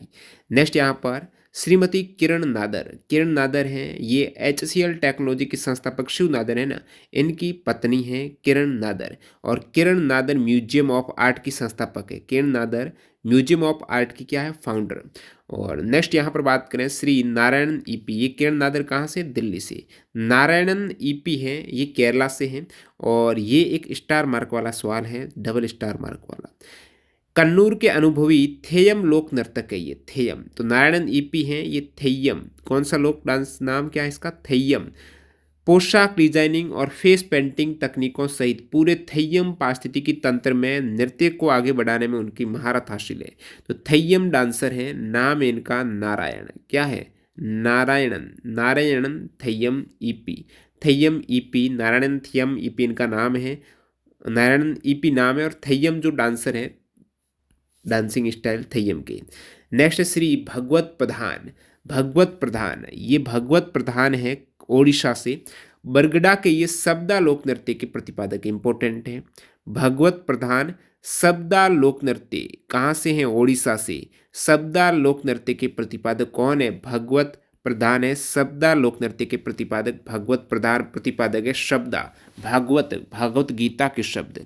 नेक्स्ट यहाँ पर श्रीमती किरण नादर, किरण नादर हैं ये HCL टेक्नोलॉजी की संस्थापक शिव नादर है ना, इनकी पत्नी हैं किरण नादर। और किरण नादर म्यूजियम ऑफ आर्ट की संस्थापक है। किरण नादर म्यूजियम ऑफ आर्ट की क्या है, फाउंडर। और नेक्स्ट यहाँ पर बात करें श्री नारायणन ईपी, ये किरण नादर कहाँ से, दिल्ली से। नारायणन ईपी हैं ये केरला से हैं। और ये एक स्टार मार्क वाला सवाल है, डबल स्टार मार्क वाला। कन्नूर के अनुभवी थेयम लोक नर्तक है ये, थेयम। तो नारायणन ईपी हैं ये थेयम। कौन सा लोक डांस नाम क्या है इसका, थेयम। पोशाक डिजाइनिंग और फेस पेंटिंग तकनीकों सहित पूरे थेयम पारिस्थितिकी तंत्र में नृत्य को आगे बढ़ाने में उनकी महारत हासिल है। तो थेयम डांसर है, नाम इनका नारायण, क्या है, Narayanan, Narayanan Theyyam EP. Theyyam EP, Narayanan Theyyam EP इनका नाम है, नारायणन ईपी नाम है। और थेयम जो डांसर है, डांसिंग स्टाइल थेयम के। नेक्स्ट है श्री भगवत प्रधान, भगवत प्रधान, ये भगवत प्रधान है ओडिशा से। बरगड़ा के ये सबदा लोक नृत्य के प्रतिपादक, इंपॉर्टेंट है। भगवत प्रधान सबदा लोक नृत्य कहाँ से हैं, ओडिशा से। सबदा लोक नृत्य के प्रतिपादक कौन है, भगवत प्रधान है। सबदा लोक नृत्य के प्रतिपादक भगवत प्रधान, प्रतिपादक है शब्दा, भागवत, भागवत गीता के शब्द।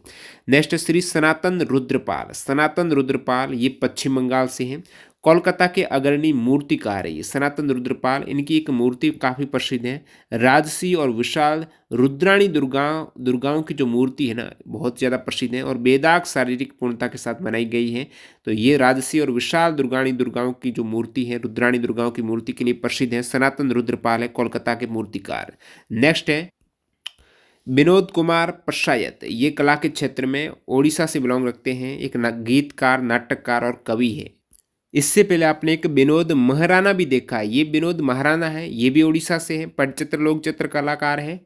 नेक्स्ट श्री सनातन रुद्रपाल, सनातन रुद्रपाल ये पश्चिम बंगाल से हैं। कोलकाता के अग्रणी मूर्तिकार है ये सनातन रुद्रपाल। इनकी एक मूर्ति काफ़ी प्रसिद्ध है, राजसी और विशाल रुद्राणी दुर्गाओं की जो मूर्ति है ना, बहुत ज़्यादा प्रसिद्ध है और बेदाग शारीरिक पूर्णता के साथ बनाई गई है। तो ये राजसी और विशाल दुर्गाणी दुर्गाओं की जो मूर्ति है, रुद्राणी दुर्गाओं की मूर्ति के लिए प्रसिद्ध है। सनातन रुद्रपाल है कोलकाता के मूर्तिकार। नेक्स्ट है विनोद कुमार पशायत, ये कला के क्षेत्र में ओडिशा से बिलोंग रखते हैं। एक गीतकार, नाटककार और कवि है। इससे पहले आपने एक विनोद महराना भी देखा है, ये विनोद महराना है, ये भी उड़ीसा से है, पटचित्र लोक चित्र कलाकार है।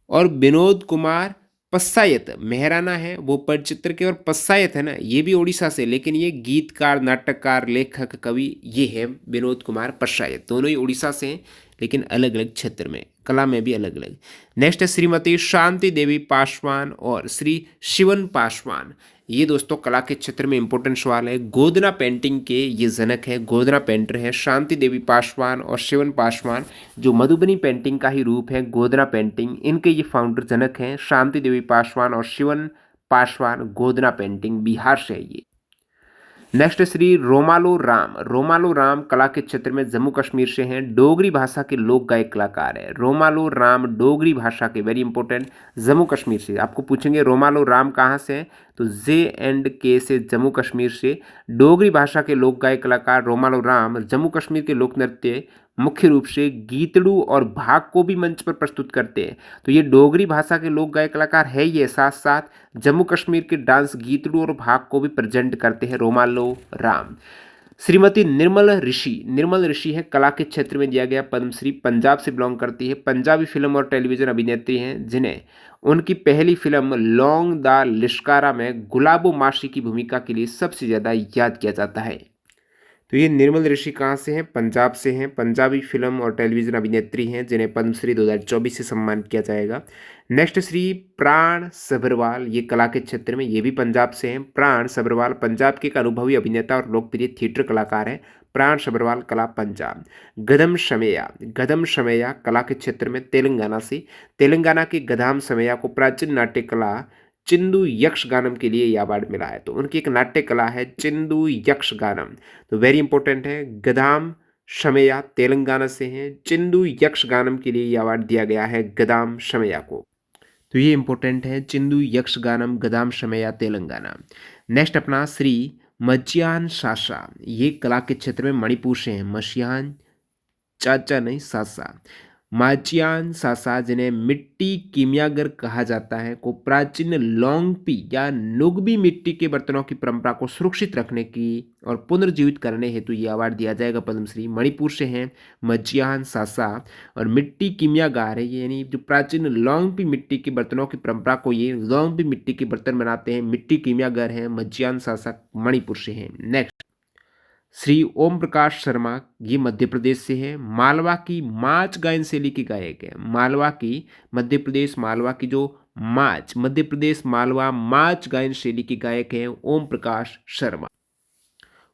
और विनोद कुमार पशायत, मेहराना है वो पटचित्र के, और पशायत है ना ये भी उड़ीसा से, लेकिन ये गीतकार, नाटककार, लेखक, कवि ये है विनोद कुमार पशायत। दोनों ही उड़ीसा से हैं लेकिन अलग अलग क्षेत्र में, कला में भी अलग अलग। नेक्स्ट है श्रीमती शांति देवी पासवान और श्री शिवन पासवान, ये दोस्तों कला के क्षेत्र में इंपॉर्टेंट सवाल है। गोदना पेंटिंग के ये जनक है, गोदना पेंटर है शांति देवी पासवान और शिवन पासवान, जो मधुबनी पेंटिंग का ही रूप है गोदना पेंटिंग, इनके ये फाउंडर जनक हैं शांति देवी पासवान और शिवन पासवान। गोदना पेंटिंग बिहार से है ये। नेक्स्ट श्री रोमालो राम, रोमालो राम कला के क्षेत्र में जम्मू कश्मीर से हैं, डोगरी भाषा के लोक गायक कलाकार है। रोमालो राम डोगरी भाषा के, वेरी इंपॉर्टेंट, जम्मू कश्मीर से। आपको पूछेंगे रोमालो राम कहाँ से हैं, तो J&K से, जम्मू कश्मीर से। डोगरी भाषा के लोक गायक कलाकार रोमालो राम जम्मू कश्मीर के लोक नृत्य मुख्य रूप से गीतड़ू और भाग को भी मंच पर प्रस्तुत करते हैं। तो ये डोगरी भाषा के लोक गायक कलाकार है ये, साथ साथ जम्मू कश्मीर के डांस गीतड़ू और भाग को भी प्रेजेंट करते हैं रोमालो राम। श्रीमती निर्मल ऋषि, निर्मल ऋषि है कला के क्षेत्र में दिया गया पद्मश्री, पंजाब से बिलोंग करती है, पंजाबी फिल्म और टेलीविजन अभिनेत्री हैं जिन्हें उनकी पहली फिल्म लौंग दा लिश्कारा में गुलाबो माशी की भूमिका के लिए सबसे ज़्यादा याद किया जाता है। तो ये निर्मल ऋषि कहाँ से हैं, पंजाब से हैं, पंजाबी फिल्म और टेलीविजन अभिनेत्री हैं जिन्हें पद्मश्री 2024 से सम्मानित किया जाएगा। नेक्स्ट श्री प्राण सभरवाल, ये कला के क्षेत्र में, ये भी पंजाब से हैं। प्राण सभरवाल पंजाब के एक अनुभवी अभिनेता और लोकप्रिय थिएटर कलाकार हैं। प्राण सभरवाल, कला पंजाब। गदम शमैया, गदम शमैया कला के क्षेत्र में तेलंगाना से, तेलंगाना के गदाम शमैया को प्राचीन नाट्य कला चिंदू यक्ष गानम के लिए यह अवार्ड मिला है। तो उनकी एक नाट्य कला है चिंदू यक्ष गानम, तो वेरी इंपॉर्टेंट है। गदाम शमैया तेलंगाना से हैं, चिंदू यक्ष गानम के लिए यह अवार्ड दिया गया है गदाम शमैया को। तो ये इंपॉर्टेंट है, चिंदू यक्ष गानम, गदाम शमैया तेलंगाना। नेक्स्ट अपना श्री मचियान सासा, ये कला के क्षेत्र में मणिपुर से हैं। मशियान चाचा नहीं, सासा। माचियान सासा जिन्हें मिट्टी कीमियागर कहा जाता है को प्राचीन लोंगपी या नुगबी मिट्टी के बर्तनों की परंपरा को सुरक्षित रखने की और पुनर्जीवित करने हेतु ये अवार्ड दिया जाएगा पद्मश्री। मणिपुर से हैं मचियान सासा और मिट्टी कीमियागार है, यानी जो प्राचीन लोंगपी मिट्टी के बर्तनों की परंपरा को ये लोंगपी मिट्टी के बर्तन बनाते हैं, मिट्टी कीमियागर हैं, मचियान सासा मणिपुर से हैं। नेक्स्ट श्री ओम प्रकाश शर्मा, ये मध्य प्रदेश से है, मालवा की माच गायन शैली के गायक है। मालवा की, मध्य प्रदेश मालवा की जो माच, मध्य प्रदेश मालवा माच गायन शैली के गायक हैं ओम प्रकाश शर्मा।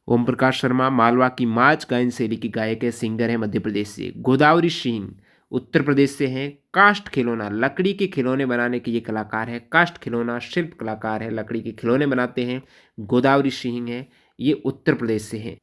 ओम प्रकाश शर्मा मालवा की माच गायन शैली की गायक है, सिंगर है, मध्य प्रदेश से। गोदावरी सिंह उत्तर प्रदेश से हैं। काष्ठ खिलौना लकड़ी के खिलौने बनाने के ये कलाकार है। काष्ठ खिलौना शिल्प कलाकार है, लकड़ी के खिलौने बनाते हैं। गोदावरी सिंह है, ये उत्तर प्रदेश से हैं।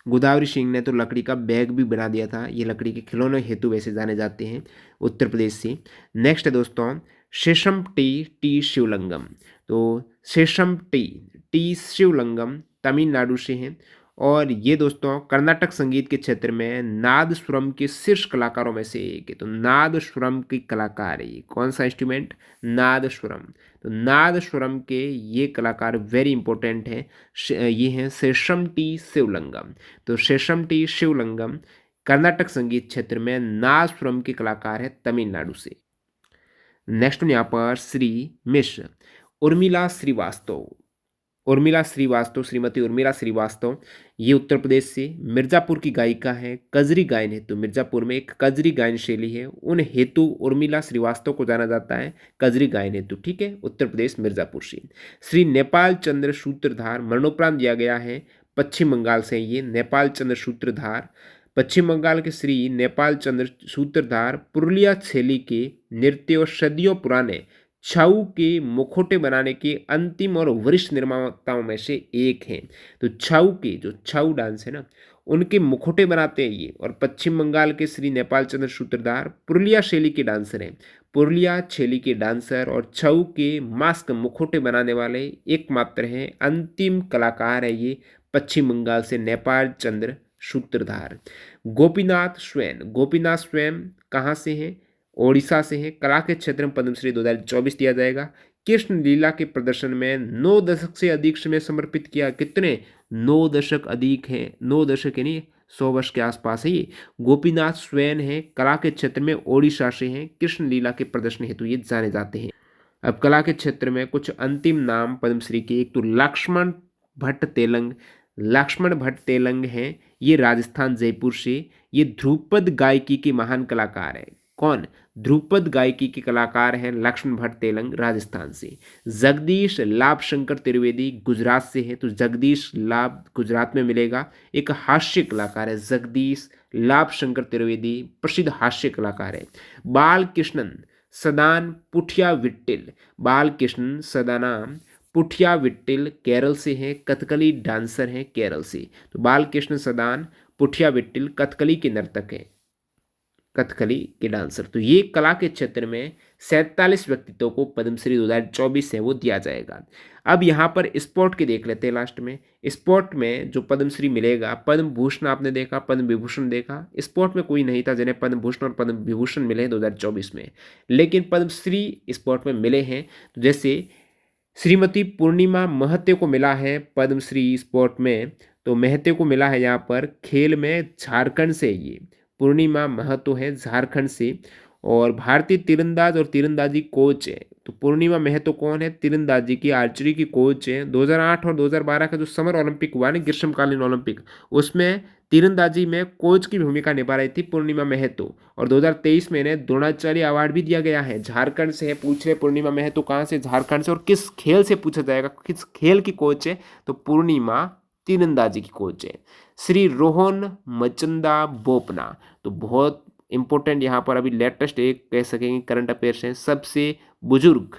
गोदावरी सिंह ने तो लकड़ी का बैग भी बना दिया था। ये लकड़ी के खिलौने हेतु वैसे जाने जाते हैं, उत्तर प्रदेश से। नेक्स्ट है दोस्तों शेषम टी शिवलिंगम। तो शेषम टी शिवलिंगम तमिलनाडु से हैं। और ये दोस्तों कर्नाटक संगीत के क्षेत्र में नादस्वरम के शीर्ष कलाकारों में से एक है। तो नादस्वरम की कलाकार है ये। कौन सा इंस्ट्रूमेंट? नादस्वरम। तो नादस्वरम के ये कलाकार वेरी इंपॉर्टेंट हैं। ये हैं शेषम टी शिवलिंगम। तो शेषम टी शिवलिंगम कर्नाटक संगीत क्षेत्र में नादस्वरम के कलाकार है, तमिलनाडु से। नेक्स्ट यहाँ पर श्री मिश्र उर्मिला श्रीवास्तव। उर्मिला श्रीवास्तव, श्रीमती उर्मिला श्रीवास्तव, ये उत्तर प्रदेश से मिर्ज़ापुर की गायिका है। कजरी गायन हेतु मिर्ज़ापुर में एक कजरी गायन शैली है, उन हेतु उर्मिला श्रीवास्तव को जाना जाता है कजरी गायन हेतु। ठीक है, उत्तर प्रदेश मिर्ज़ापुर से। श्री नेपाल चंद्र सूत्रधार मरणोपरांत दिया गया है, पश्चिम बंगाल से। ये नेपाल चंद्र सूत्रधार पश्चिम बंगाल के श्री नेपाल चंद्र सूत्रधार पुरुलिया शैली के नृत्य और सदियों पुराने छऊ के मुखौटे बनाने के अंतिम और वरिष्ठ निर्माताओं में से एक हैं। तो छऊ के जो छऊ डांस है ना, उनके मुखौटे बनाते हैं ये। और पश्चिम बंगाल के श्री नेपाल चंद्र सूत्रधार पुरुलिया शैली के डांसर हैं। पुरुलिया शैली के डांसर और छऊ के मास्क मुखौटे बनाने वाले एकमात्र हैं, अंतिम कलाकार है ये, पश्चिम बंगाल से नेपाल चंद्र सूत्रधार। गोपीनाथ स्वयं, गोपीनाथ स्वयं कहाँ से हैं? ओडिशा से हैं। कला के क्षेत्र में पद्मश्री 2024 दिया जाएगा। कृष्ण लीला के प्रदर्शन में 9 दशक से अधिक समय समर्पित किया। कितने? 9 दशक अधिक हैं, 9 दशक यानी 100 वर्ष के आसपास है ये। गोपीनाथ स्वयं हैं, कला के क्षेत्र में ओडिशा से हैं, कृष्ण लीला के प्रदर्शन हेतु ये जाने जाते हैं। अब कला के क्षेत्र में कुछ अंतिम नाम पद्मश्री के। एक तो लक्ष्मण भट्ट तेलंग, लक्ष्मण भट्ट तेलंग हैं, ये राजस्थान जयपुर से। ये ध्रुपद गायकी के महान कलाकार है। कौन? ध्रुपद गायकी के कलाकार हैं लक्ष्मण भट्ट तेलंग, राजस्थान से। जगदीश लाभ शंकर त्रिवेदी गुजरात से है। तो जगदीश लाभ गुजरात में मिलेगा, एक हास्य कलाकार है। जगदीश लाभ शंकर त्रिवेदी प्रसिद्ध हास्य कलाकार है। बाल कृष्णन सदान पुठिया विट्टिल, बाल कृष्णन सदानाम पुठिया विट्टिल केरल से हैं, कथकली डांसर हैं केरल से। तो बालकृष्ण सदान पुठिया विट्टिल कथकली के नर्तक हैं, कथकली के डांसर। तो ये कला के क्षेत्र में 47 व्यक्तित्वों को पद्मश्री 2024 है वो दिया जाएगा। अब यहाँ पर स्पोर्ट के देख लेते हैं लास्ट में। स्पोर्ट में जो पद्मश्री मिलेगा, पद्म भूषण आपने देखा, पद्म विभूषण देखा। स्पोर्ट में कोई नहीं था जिन्हें पद्म भूषण और पद्म विभूषण मिले हैं 2024 में, लेकिन पद्मश्री स्पोर्ट में मिले हैं। तो जैसे श्रीमती पूर्णिमा महते को मिला है पद्मश्री स्पोर्ट में। तो महते को मिला है यहाँ पर खेल में झारखंड से, ये पूर्णिमा महतो है झारखंड से। और भारतीय तीरंदाज और तीरंदाजी कोच है। तो पूर्णिमा महतो कौन है? तीरंदाजी की आर्चरी की कोच है। 2008 और 2012 का जो समर ओलंपिक हुआ ना, ग्रीष्मकालीन ओलंपिक, उसमें तीरंदाजी में कोच की भूमिका निभा रही थी पूर्णिमा महतो। और 2023 में इन्हें द्रोणाचार्य अवार्ड भी दिया गया है। झारखंड से है। पूछ रहे पूर्णिमा महतो कहाँ से? झारखंड से। और किस खेल से पूछा जाएगा, किस खेल की कोच है? तो पूर्णिमा तीरंदाजी की कोच है। श्री रोहन मचंदा बोपना, तो बहुत इंपॉर्टेंट यहाँ पर अभी लेटेस्ट एक कह सकेंगे करंट अफेयर्स हैं। सबसे बुजुर्ग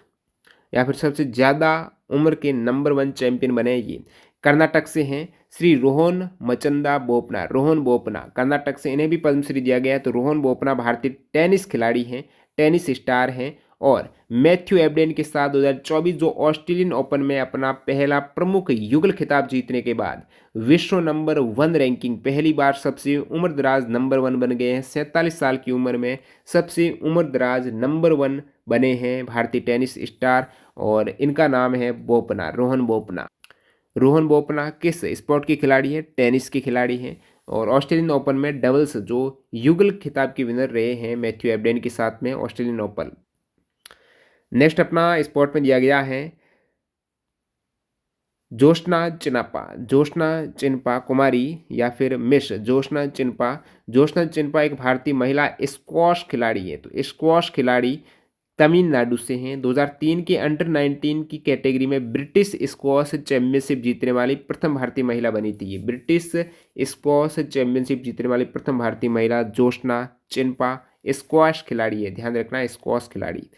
या फिर सबसे ज़्यादा उम्र के नंबर 1 चैंपियन बने ये कर्नाटक से हैं, श्री रोहन मचंदा बोपना। रोहन बोपना कर्नाटक से, इन्हें भी पद्मश्री दिया गया है। तो रोहन बोपना भारतीय टेनिस खिलाड़ी हैं, टेनिस स्टार हैं। और मैथ्यू एबडेन के साथ 2024 जो ऑस्ट्रेलियन ओपन में अपना पहला प्रमुख युगल खिताब जीतने के बाद विश्व नंबर 1 रैंकिंग पहली बार सबसे उम्रदराज नंबर 1 बन गए हैं। 47 साल की उम्र में सबसे उम्रदराज नंबर 1 बने हैं भारतीय टेनिस स्टार। और इनका नाम है बोपना, रोहन बोपना। रोहन बोपना किस स्पोर्ट के खिलाड़ी हैं? टेनिस के खिलाड़ी हैं। और ऑस्ट्रेलियन ओपन में डबल्स जो युगल खिताब के विनर रहे हैं मैथ्यू एबडेन के साथ में ऑस्ट्रेलियन ओपन। नेक्स्ट अपना स्पोर्ट में दिया गया है जोशना चिन्नापा। जोशना चिन्पा कुमारी या फिर मिस जोशना चिन्पा। जोशना चिन्पा एक भारतीय महिला स्क्वॉश खिलाड़ी है। तो स्क्वॉश खिलाड़ी तमिलनाडु से हैं। 2003 के अंडर 19 की कैटेगरी में ब्रिटिश स्क्वॉश चैंपियनशिप जीतने वाली प्रथम भारतीय महिला बनी थी। ये ब्रिटिश स्क्वॉश चैंपियनशिप जीतने वाली प्रथम भारतीय महिला जोशना चिन्पा स्क्वॉश खिलाड़ी है, ध्यान रखना, स्क्वॉश खिलाड़ी।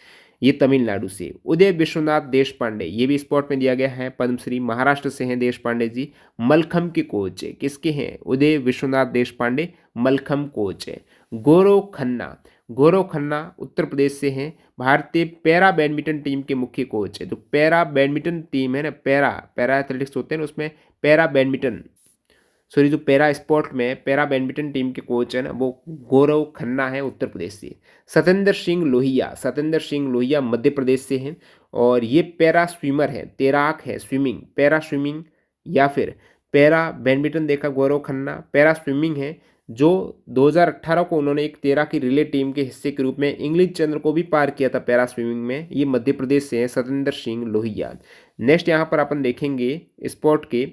ये तमिलनाडु से। उदय विश्वनाथ देश पांडे, ये भी स्पोर्ट में दिया गया है, पद्मश्री। महाराष्ट्र से हैं देश पांडे जी, मलखम के कोच है। किसके हैं? उदय विश्वनाथ देश पांडे मलखम कोच है। गौरव खन्ना, गौरव खन्ना उत्तर प्रदेश से हैं, भारतीय पैरा बैडमिंटन टीम के मुख्य कोच है। जो पैरा बैडमिंटन टीम है ना, पैरा पैरा एथलेटिक्स होते हैं ना, उसमें पैरा बैडमिंटन, सॉरी, जो पैरा स्पोर्ट में पैरा बैडमिंटन टीम के कोच है ना, वो गौरव खन्ना है उत्तर प्रदेश से। सतेंद्र सिंह लोहिया, सतेंद्र सिंह लोहिया मध्य प्रदेश से हैं और ये पैरा स्विमर है, तैराक है, स्विमिंग, पैरा स्विमिंग या फिर पैरा बैडमिंटन देखा गौरव खन्ना, पैरा स्विमिंग है। जो 2018 को उन्होंने एक तैराकी रिले टीम के हिस्से के रूप में इंग्लिश चंद्र को भी पार किया था पैरा स्विमिंग में। ये मध्य प्रदेश से हैं सतेंद्र सिंह लोहिया। नेक्स्ट यहाँ पर अपन देखेंगे स्पोर्ट के,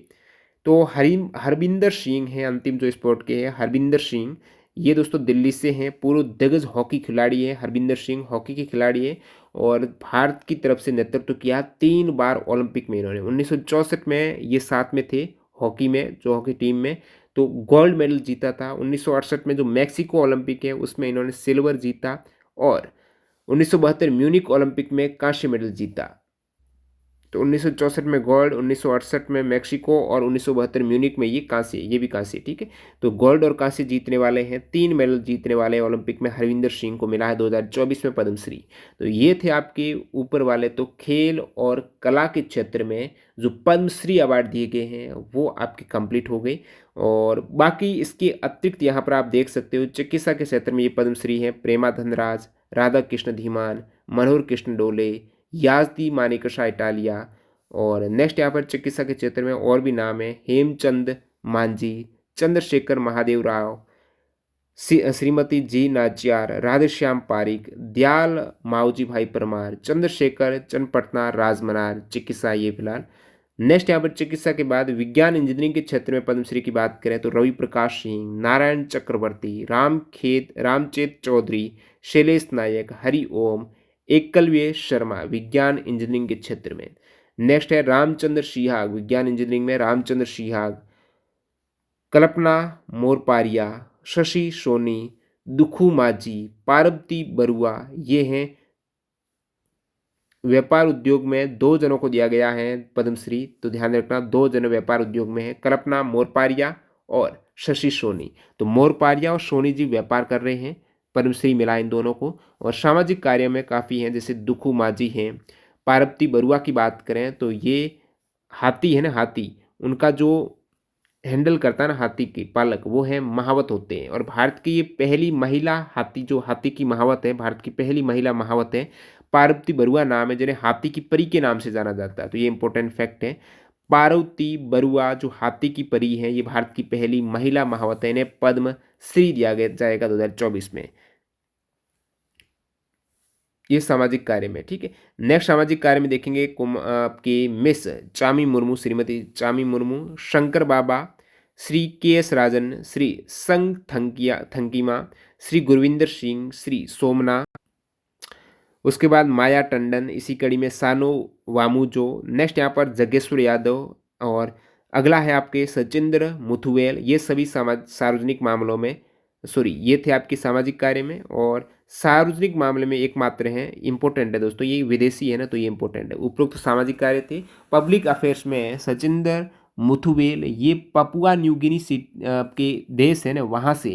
तो हरविंदर सिंह हैं अंतिम जो स्पोर्ट के हैं, हरविंदर सिंह। ये दोस्तों दिल्ली से हैं, पूर्व दिग्गज हॉकी खिलाड़ी है हरविंदर सिंह, हॉकी के खिलाड़ी है और भारत की तरफ से नेतृत्व किया 3 बार ओलंपिक में इन्होंने। 1964 में ये साथ में थे हॉकी में, जो हॉकी टीम में, तो गोल्ड मेडल जीता था। 1968 में जो मैक्सिको ओलंपिक है उसमें इन्होंने सिल्वर जीता और 1972 म्यूनिक ओलंपिक में कांस्य मेडल जीता। तो 1964 में गोल्ड, 1968 में मैक्सिको और 1972 म्यूनिक में ये कांस्य, ये भी कांस्य, ठीक है। तो गोल्ड और कांस्य जीतने वाले हैं, 3 मेडल जीतने वाले ओलंपिक में हरविंदर सिंह को मिला है 2024 में पद्मश्री। तो ये थे आपके ऊपर वाले तो खेल और कला के क्षेत्र में जो पद्मश्री अवार्ड दिए गए हैं वो आपके कंप्लीट हो गए। और बाकी इसके अतिरिक्त यहाँ पर आप देख सकते हो चिकित्सा के क्षेत्र में ये पद्मश्री हैं प्रेमा धनराज, राधा कृष्ण धीमान, मनोहर कृष्ण डोले, याजदी मानेकशा इटालिया। और नेक्स्ट यहाँ पर चिकित्सा के क्षेत्र में और भी नाम है हेमचंद मांझी, चंद्रशेखर महादेव राव, श्रीमती जी नाचियार, राधेश्याम पारिक, दयाल माऊजी भाई परमार, चंद्रशेखर चन्नपटना राजमनार, चिकित्सा ये फिलहाल। नेक्स्ट यहाँ पर चिकित्सा के बाद विज्ञान इंजीनियरिंग के क्षेत्र में पद्मश्री की बात करें तो रवि प्रकाश सिंह, नारायण चक्रवर्ती, रामचेत चौधरी, शैलेश नायक, हरि ओम, एकलव्य शर्मा विज्ञान इंजीनियरिंग के क्षेत्र में। नेक्स्ट है रामचंद्र सिहाग, विज्ञान इंजीनियरिंग में रामचंद्र सिहाग, कल्पना मोरपारिया, शशि सोनी, दुखू माझी, पार्वती बरुआ, ये हैं व्यापार उद्योग में 2 जनों को दिया गया है पद्मश्री। तो ध्यान रखना 2 जन व्यापार उद्योग में है, कल्पना मोरपारिया और शशि सोनी। तो मोरपारिया और सोनी जी व्यापार कर रहे हैं, पद्मश्री मिला इन दोनों को। और सामाजिक कार्य में काफ़ी हैं, जैसे दुखू माझी हैं। पार्वती बरुआ की बात करें तो ये हाथी है ना, हाथी, उनका जो हैंडल करता है ना हाथी की पालक, वो है महावत होते हैं। और भारत की ये पहली महिला हाथी, जो हाथी की महावत है, भारत की पहली महिला महावत है, पार्वती बरुआ नाम है, जिन्हें हाथी की परी के नाम से जाना जाता है। तो ये इंपॉर्टेंट फैक्ट है। पार्वती बरुआ जो हाथी की परी है, ये भारत की पहली महिला महावत है, इन्हें पद्म श्री दिया जाएगा 2024 में। ये सामाजिक कार्य में, ठीक है। नेक्स्ट सामाजिक कार्य में देखेंगे आपकी मिस चामी मुर्मू, श्रीमती चामी मुर्मू, शंकर बाबा, श्री के.एस. राजन, श्री संग थंकीमा, श्री गुरविंदर सिंह, श्री सोमना। उसके बाद माया टंडन, इसी कड़ी में सानो वामुजो। नेक्स्ट यहाँ पर जगेश्वर यादव और अगला है आपके सचिंद्र मुथुवेल। ये सभी सार्वजनिक मामलों में, सॉरी, ये थे आपके सामाजिक कार्य में। और सार्वजनिक मामले में एकमात्र हैं, इंपॉर्टेंट है दोस्तों, ये विदेशी है ना, तो ये इंपॉर्टेंट है। उपरोक्त सामाजिक कार्य थे। पब्लिक अफेयर्स में सचिंदर मुथुवेल, ये पपुआ न्यू गिनी के देश है ना, वहाँ से,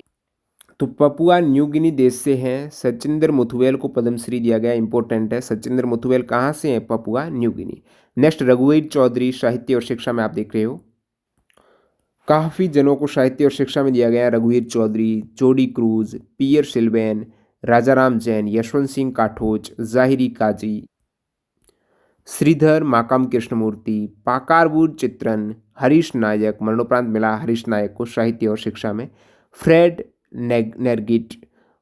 तो पपुआ न्यू गिनी देश से हैं। सचिंदर मुथुवेल को पद्मश्री दिया गया, इंपॉर्टेंट है। सचिंदर मुथुवेल कहाँ से हैं? Papua New Guinea. नेक्स्ट रघुवीर चौधरी, साहित्य और शिक्षा में आप देख रहे हो काफ़ी जनों को साहित्य और शिक्षा में दिया गया। रघुवीर चौधरी, जोडी क्रूज, पियर सिल्वेन, राजाराम जैन, यशवंत सिंह काठोच, जाहिरी काजी, श्रीधर माकाम कृष्णमूर्ति, पाकारबूर चित्रन, हरीश नायक, मरणोपरांत मिला हरीश नायक को साहित्य और शिक्षा में। फ्रेड नेर्गिट,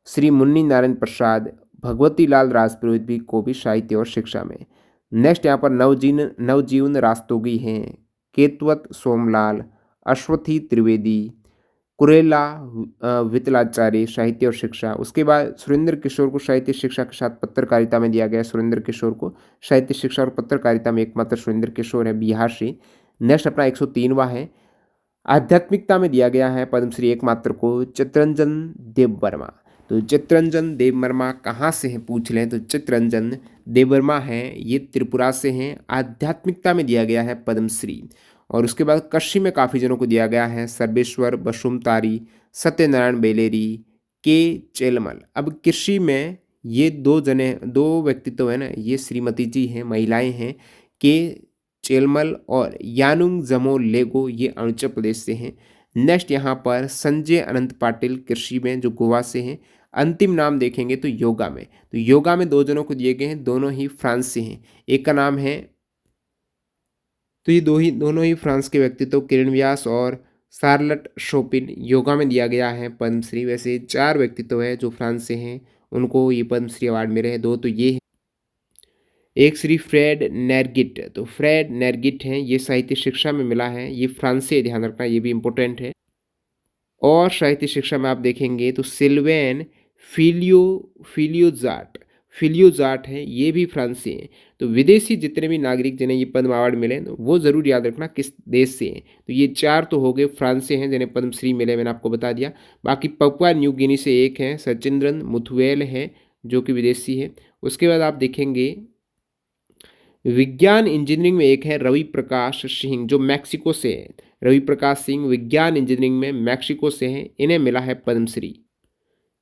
श्री मुन्नी नारायण प्रसाद, भगवती लाल राजपुरोहित भी को भी साहित्य और शिक्षा में। नेक्स्ट यहाँ पर नवजीवन रास्तोगी हैं, केतवत सोमलाल, अश्वथी त्रिवेदी, कुरेला वितलाचार्य साहित्य और शिक्षा। उसके बाद सुरेंद्र किशोर को साहित्य शिक्षा के साथ पत्रकारिता में दिया गया है। सुरेंद्र किशोर को साहित्य शिक्षा और पत्रकारिता में एकमात्र सुरेंद्र किशोर है बिहार से। नेक्स्ट अपना 103वां है, आध्यात्मिकता में दिया गया है पद्मश्री एकमात्र को चित्तरंजन देव वर्मा। तो चित्तरंजन देव वर्मा कहाँ से हैं पूछ लें तो चित्तरंजन देव वर्मा हैं, ये त्रिपुरा से हैं। आध्यात्मिकता में दिया गया है पद्मश्री। और उसके बाद कृषि में काफ़ी जनों को दिया गया है, सर्वेश्वर बसुमतारी, सत्यनारायण बेलेरी, के चेलमल। अब कृषि में ये दो व्यक्तित्व है ना, ये श्रीमती जी हैं, महिलाएं हैं, के चेलमल और यानुंग जमो लेगो, ये अरुणाचल प्रदेश से हैं। नेक्स्ट यहाँ पर संजय अनंत पाटिल कृषि में जो गोवा से हैं। अंतिम नाम देखेंगे तो योगा में, तो योगा में दो जनों को दिए गए हैं, दोनों ही फ्रांस से हैं। एक का नाम है, तो ये दोनों ही फ्रांस के व्यक्तित्व किरण व्यास और शार्लट शोपिन, योगा में दिया गया है पद्मश्री। वैसे चार व्यक्तित्व है जो फ्रांस से हैं, उनको ये पद्मश्री अवार्ड मिले हैं। दो तो ये हैं, एक श्री फ्रेड नेरगिट, तो फ्रेड नेरगिट हैं, ये साहित्य शिक्षा में मिला है, ये फ्रांस से, ध्यान रखना ये भी इंपॉर्टेंट है। और साहित्य शिक्षा में आप देखेंगे तो सिल्वेन फिलियोजाट फिलियोजाट है, ये भी फ्रांस से हैं। तो विदेशी जितने भी नागरिक जिन्हें ये पद्म अवार्ड मिले तो वो ज़रूर याद रखना किस देश से हैं। तो ये चार तो हो गए फ्रांस से हैं जिन्हें पद्मश्री मिले, मैंने आपको बता दिया। बाकी पपुआ न्यू गिनी से एक हैं, सचिंद्रन मुथुएल है जो कि विदेशी है। उसके बाद आप देखेंगे विज्ञान इंजीनियरिंग में एक है रवि प्रकाश सिंह जो मैक्सिको से है। रवि प्रकाश सिंह विज्ञान इंजीनियरिंग में मैक्सिको से हैं, इन्हें मिला है पद्मश्री।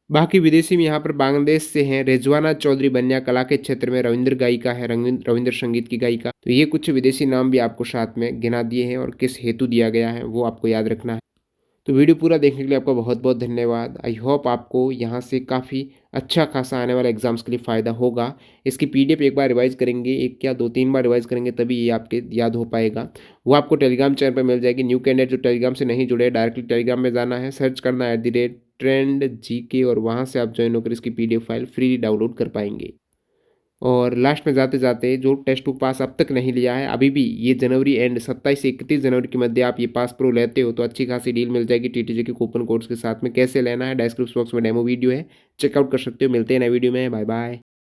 बाकी विदेशी में यहाँ पर बांग्लादेश से हैं रिजवाना चौधरी, बन्या कला के क्षेत्र में रविंद्र गायिका है, रविंद्र संगीत की गायिका। तो ये कुछ विदेशी नाम भी आपको साथ में गिना दिए हैं और किस हेतु दिया गया है वो आपको याद रखना है। तो वीडियो पूरा देखने के लिए आपका बहुत बहुत धन्यवाद। आई होप आपको यहाँ से काफ़ी अच्छा खासा आने वाले एग्जाम्स के लिए फ़ायदा होगा। इसकी पीडीएफ एक बार रिवाइज़ करेंगे, एक या दो तीन बार रिवाइज़ करेंगे तभी ये आपके याद हो पाएगा। वो आपको टेलीग्राम चैनल पर मिल जाएगी। न्यू कैंडिडेट जो टेलीग्राम से नहीं जुड़े, डायरेक्टली टेलीग्राम में जाना है, सर्च करना है @trendgk और वहाँ से आप ज्वाइन होकर इसकी पीडीएफ फाइल फ्री डाउनलोड कर पाएंगे। और लास्ट में जाते जाते जो टेस्ट बुक पास अब तक नहीं लिया है, अभी भी ये जनवरी एंड 27 से 31 जनवरी के मध्य आप ये पास प्रो लेते हो तो अच्छी खासी डील मिल जाएगी टीटीजे के कूपन कोड्स के साथ में। कैसे लेना है डिस्क्रिप्शन बॉक्स में डेमो वीडियो है, चेकआउट कर सकते हो। मिलते हैं नए वीडियो में, बाय बाय।